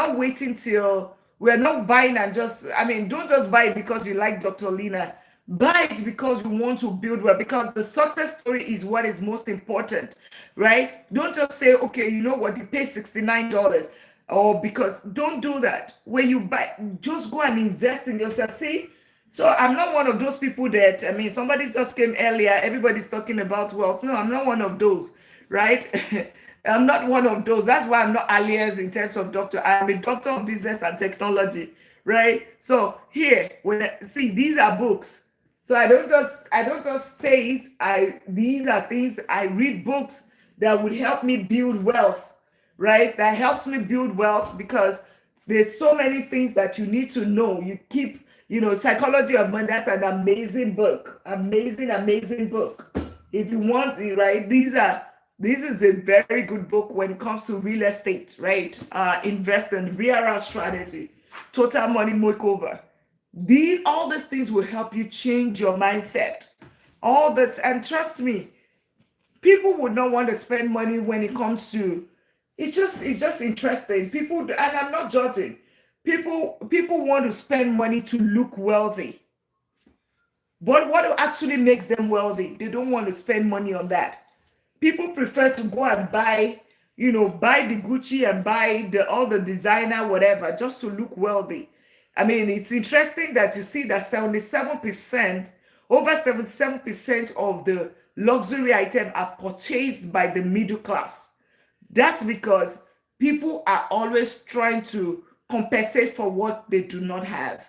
not buying and just, I mean, don't just buy it because you like Dr. Lina. Buy it because you want to build well, because the success story is what is most important, right? Don't just say, okay, you know what, you pay $69, or because don't do that. When you buy, just go and invest in yourself. See, so I'm not one of those people that, I mean, somebody just came earlier, everybody's talking about wealth. No, I'm not one of those, right? I'm not one of those. That's why I'm not alias in terms of doctor. I'm a doctor of business and technology, right? So here, see, these are books. So I don't just say it. These are things. I read books that would help me build wealth, right? That helps me build wealth because there's so many things that you need to know. Psychology of Money. That's an amazing book. Amazing book. If you want, right? This is a very good book when it comes to real estate, right? Investment, real strategy, total money makeover. All these things will help you change your mindset. All that, and trust me, people would not want to spend money when it comes to it's just interesting. People, and I'm not judging. People want to spend money to look wealthy. But what actually makes them wealthy? They don't want to spend money on that. People prefer to go and buy the Gucci and buy all the designer, whatever, just to look wealthy. I mean, it's interesting that you see that 77%, over 77% of the luxury items are purchased by the middle class. That's because people are always trying to compensate for what they do not have.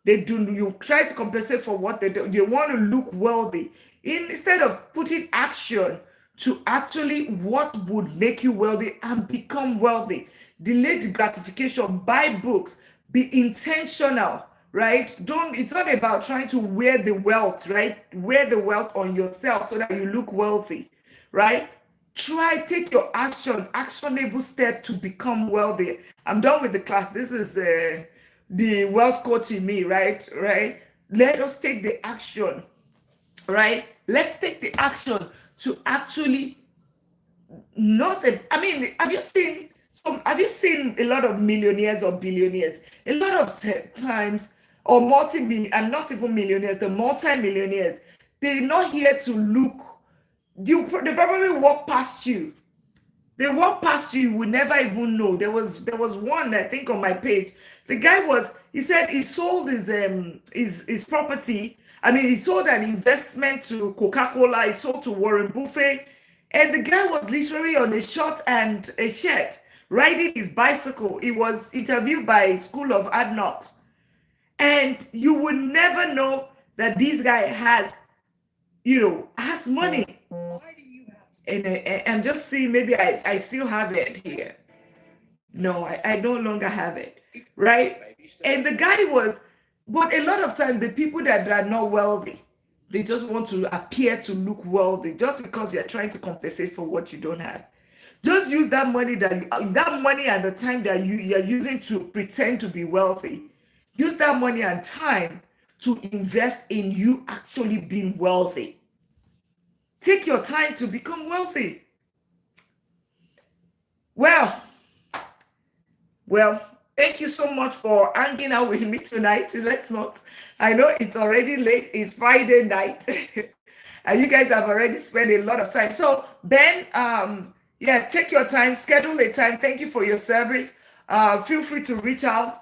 You try to compensate for what they do. They want to look wealthy instead of putting action to actually what would make you wealthy and become wealthy. Delayed gratification. Buy books. Be intentional, right? Don't It's not about trying to wear the wealth, right? Wear the wealth on yourself so that you look wealthy, right? Take your actionable step to become wealthy. I'm done with the class. This is the wealth coach in me, right. Let us take the action, right? Let's take the action to actually not I mean, have you seen a lot of millionaires or billionaires? A lot of times, or and not even millionaires, the multi-millionaires, they're not here to look. They probably walk past you. They walk past you, you would never even know. There was one, I think, on my page. The guy he said he sold his property. I mean, he sold an investment to Coca-Cola, he sold to Warren Buffett, and the guy was literally on a short and a shirt, riding his bicycle. He was interviewed by School of Hard Knocks. And you would never know that this guy has money. And I'm just seeing, maybe I still have it here. No, I no longer have it, right? And the guy But a lot of time, the people that are not wealthy, they just want to appear to look wealthy just because you're trying to compensate for what you don't have. Just use that money that money and the time that you're using to pretend to be wealthy. Use that money and time to invest in you actually being wealthy. Take your time to become wealthy. Well, well, thank you so much for hanging out with me tonight. Let's not, I know it's already late, it's Friday night, and you guys have already spent a lot of time. So, Ben, yeah, take your time, schedule a time. Thank you for your service. Feel free to reach out.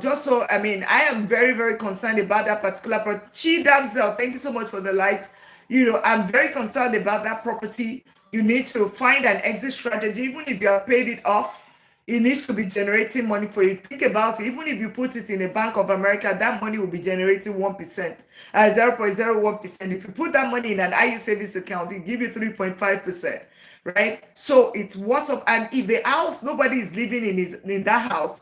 Just so, I mean, I am very, very concerned about that particular property. Chi Damsel, thank you so much for the likes. You know, I'm very concerned about that property. You need to find an exit strategy, even if you have paid it off. It needs to be generating money for you. Think about it. Even if you put it in a Bank of America, that money will be generating 1%, 0.01%. If you put that money in an IU savings account, it give you 3.5%, right? So it's what's up. And if the house, nobody is living in that house,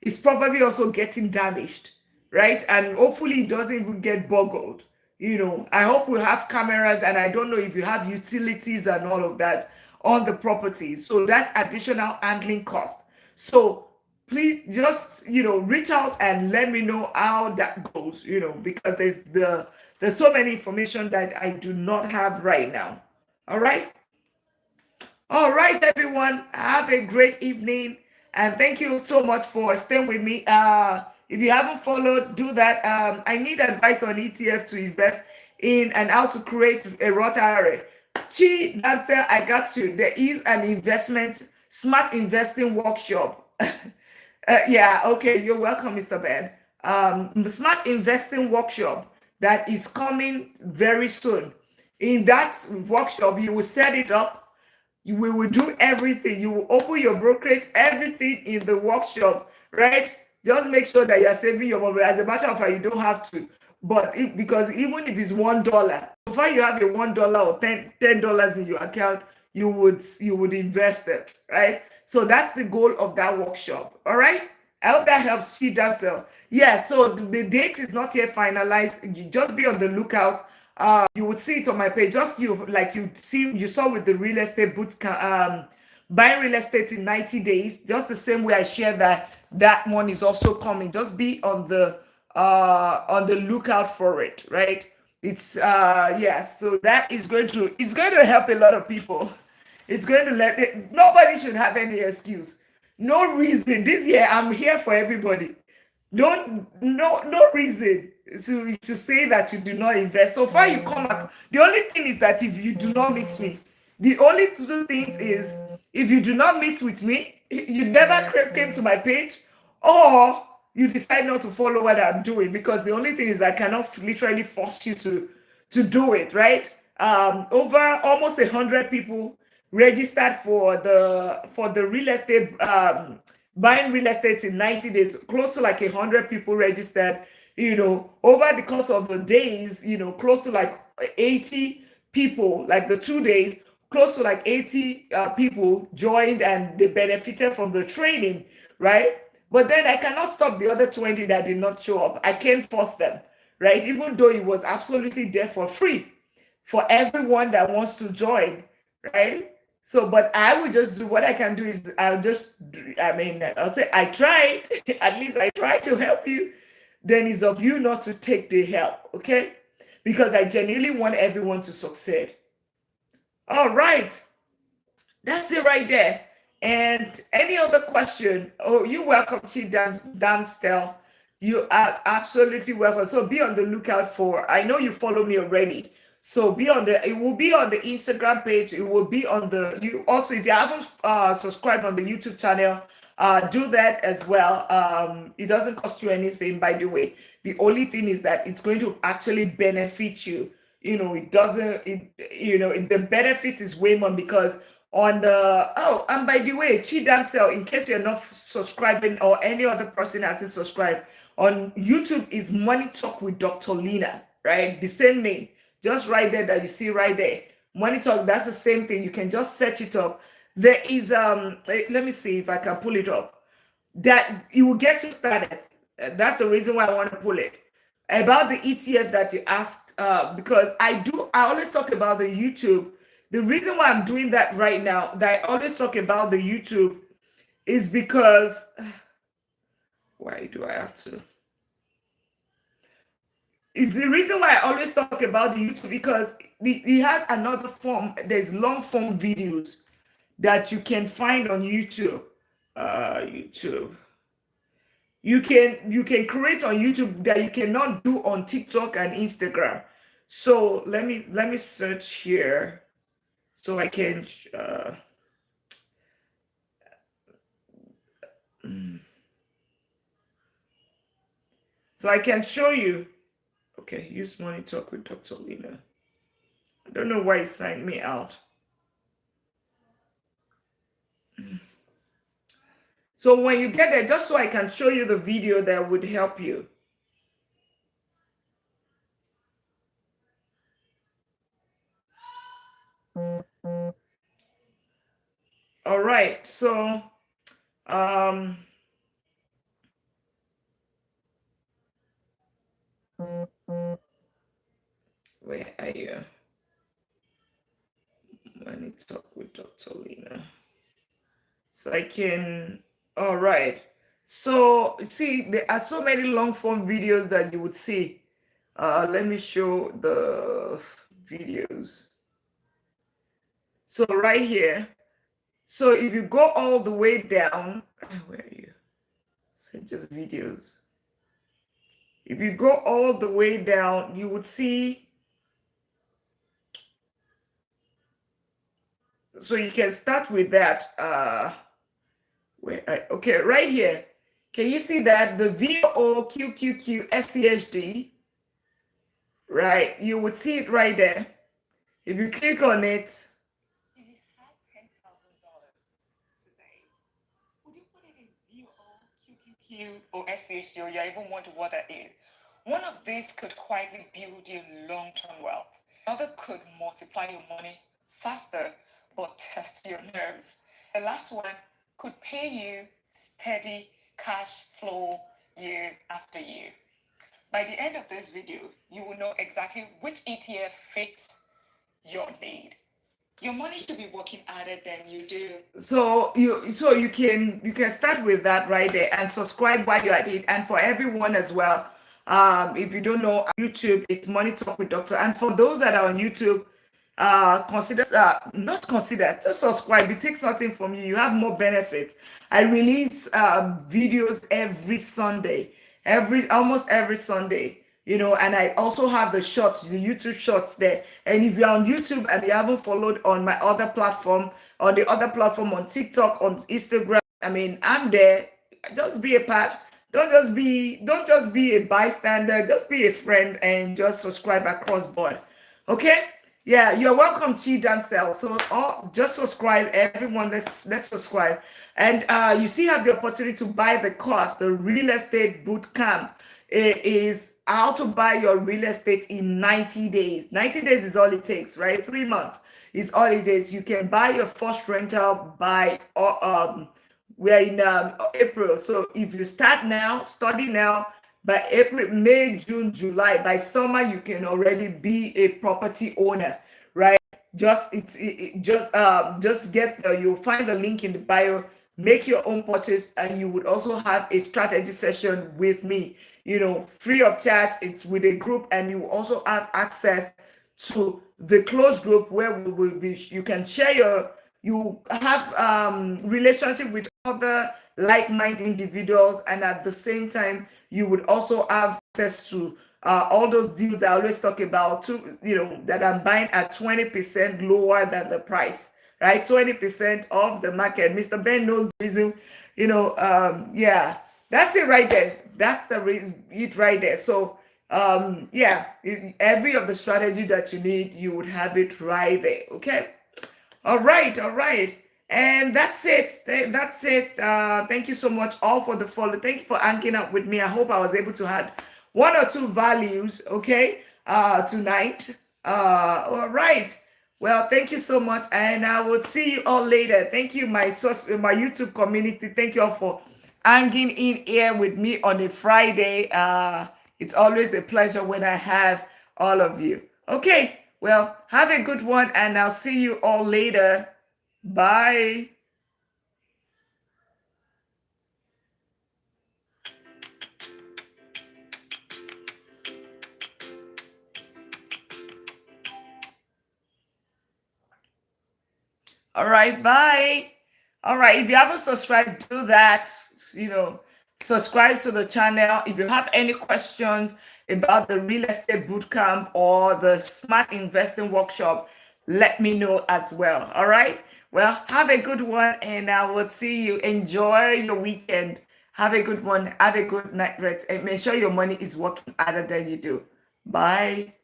it's probably also getting damaged, right? And hopefully it doesn't even get boggled. You know, I hope we have cameras, and I don't know if you have utilities and all of that on the property. So that's additional handling cost. So please just, you know, reach out and let me know how that goes, you know, because there's so many information that I do not have right now. All right. All right, everyone. Have a great evening. And thank you so much for staying with me. If you haven't followed, do that. I need advice on ETF to invest in and how to create a Roth IRA. Chi Damsel, I got you. There is an investment, smart investing workshop. Yeah, okay. You're welcome, Mr. Ben. The smart investing workshop that is coming very soon. In that workshop, you will set it up. We will do everything. You will open your brokerage, everything in the workshop, right? Just make sure that you're saving your money. As a matter of fact, you don't have to. But because even if it's $1, so far you have a $1 or $10 in your account, you would invest it, right? So that's the goal of that workshop. All right. I hope that helps. She does so. Yeah. So the date is not yet finalized. You just be on the lookout. You would see it on my page. Just you saw with the real estate boots, buying real estate in 90 days. Just the same way I share that one is also coming. Just be on the lookout for it, right? It's yes. So that is going to help a lot of people. It's going to nobody should have any excuse. No reason. This year I'm here for everybody. Don't no reason to say that you do not invest. So far you come up. The only thing is that if you do not meet me, the only two things is if you do not meet with me, you never came to my page, or you decide not to follow what I'm doing, because the only thing is I cannot literally force you to do it, right? Over almost 100 people registered for the real estate, buying real estate in 90 days. Close to like 100 people registered, over the course of the days, close to like 80 people, like the 2 days, close to like 80 people joined and they benefited from the training, right? But then I cannot stop the other 20 that did not show up. I can't force them, right? Even though it was absolutely there for free for everyone that wants to join, right? So, but I would just do what I can do is I'll say I tried, at least I tried to help you. Then it's of you not to take the help, okay? Because I genuinely want everyone to succeed. All right. That's it right there. And any other question? Oh, you're welcome, Chief Damstel. You are absolutely welcome. So be on the lookout for, I know you follow me already. So it will be on the Instagram page. It will be on you also, if you haven't subscribed on the YouTube channel, do that as well. It doesn't cost you anything, by the way. The only thing is that it's going to actually benefit you. It doesn't, the benefit is way more because and by the way, Chi Damsel, in case you're not subscribing or any other person hasn't subscribed, on YouTube is Money Talk with Dr. Lina, right? The same name, just right there that you see right there. Money Talk, that's the same thing. You can just search it up. There is, let me see if I can pull it up. That it will get you started. That's the reason why I want to pull it. About the ETF that you asked, because I always talk about the YouTube. The reason why I'm doing that right now, that I always talk about the YouTube, is because why do I have to? It's the reason why I always talk about the YouTube because it has another form. There's long form videos that you can find on YouTube. YouTube. You can create on YouTube that you cannot do on TikTok and Instagram. So let me search here so I can so I can show you. Okay, use Money Talk with Dr. Lina. I don't know why it signed me out. So when you get there, just so I can show you the video that would help you. All right, so um where are you? Money Talk with Dr. Lina. So I can, all right. So see, there are so many long form videos that you would see. Let me show the videos. So right here. So if you go all the way down, where are you? So just videos. If you go all the way down, you would see. So you can start with that. Okay, right here. Can you see that the VOQQQ SCHD? Right, you would see it right there. If you click on it, if you had $10,000 today, would you put it in VO, QQQ, or SHD, or you even wonder what that is? One of these could quietly build you long-term wealth. Another could multiply your money faster, but test your nerves. The last one could pay you steady cash flow year after year. By the end of this video, you will know exactly which ETF fits your need. Your money should be working harder than you do. So you can start with that right there and subscribe while you're at it. And for everyone as well, if you don't know YouTube, it's Money Talk with Doctor. And for those that are on YouTube, consider not consider just subscribe. It takes nothing from you. You have more benefits. I release videos every Sunday, almost every Sunday, and I also have the shorts, the YouTube shorts there. And if you're on YouTube and you haven't followed on my other platform, on the other platform, on TikTok, on Instagram, I mean, I'm there. Just be a part. Don't just be a bystander. Just be a friend and just subscribe across board. Okay? Yeah, you're welcome, Chi Damsel. So just subscribe, everyone. Let's subscribe. And you still have the opportunity to buy the course, the real estate boot camp. It is how to buy your real estate in 90 days. 90 days is all it takes, right? 3 months is all it is. You can buy your first rental by we're in April. So if you start now, study now, by April, May, June, July, by summer, you can already be a property owner, right? Just get you'll find the link in the bio, make your own purchase, and you would also have a strategy session with me, free of charge. It's with a group, and you also have access to the closed group where we will be. You can share you have relationship with other like-minded individuals, and at the same time you would also have access to all those deals I always talk about too, that I'm buying at 20% lower than the price, right? 20% of the market. Mr. Ben knows the reason, yeah, that's it right there. That's the reason, it right there. So yeah, every of the strategy that you need, you would have it right there. Okay. All right, all right. And that's it. That's it. Thank you so much all for the follow. Thank you for hanging out with me. I hope I was able to add one or two values, okay, tonight. All right. Well, thank you so much, and I will see you all later. Thank you, my YouTube community. Thank you all for hanging in here with me on a Friday. It's always a pleasure when I have all of you. Okay, well, have a good one, and I'll see you all later. Bye. All right, bye. All right, if you haven't subscribed, do that. You know, subscribe to the channel. If you have any questions about the real estate bootcamp or the smart investing workshop, let me know as well. All right. Well, have a good one, and I will see you. Enjoy your weekend. Have a good one. Have a good night rest, and make sure your money is working harder than you do. Bye.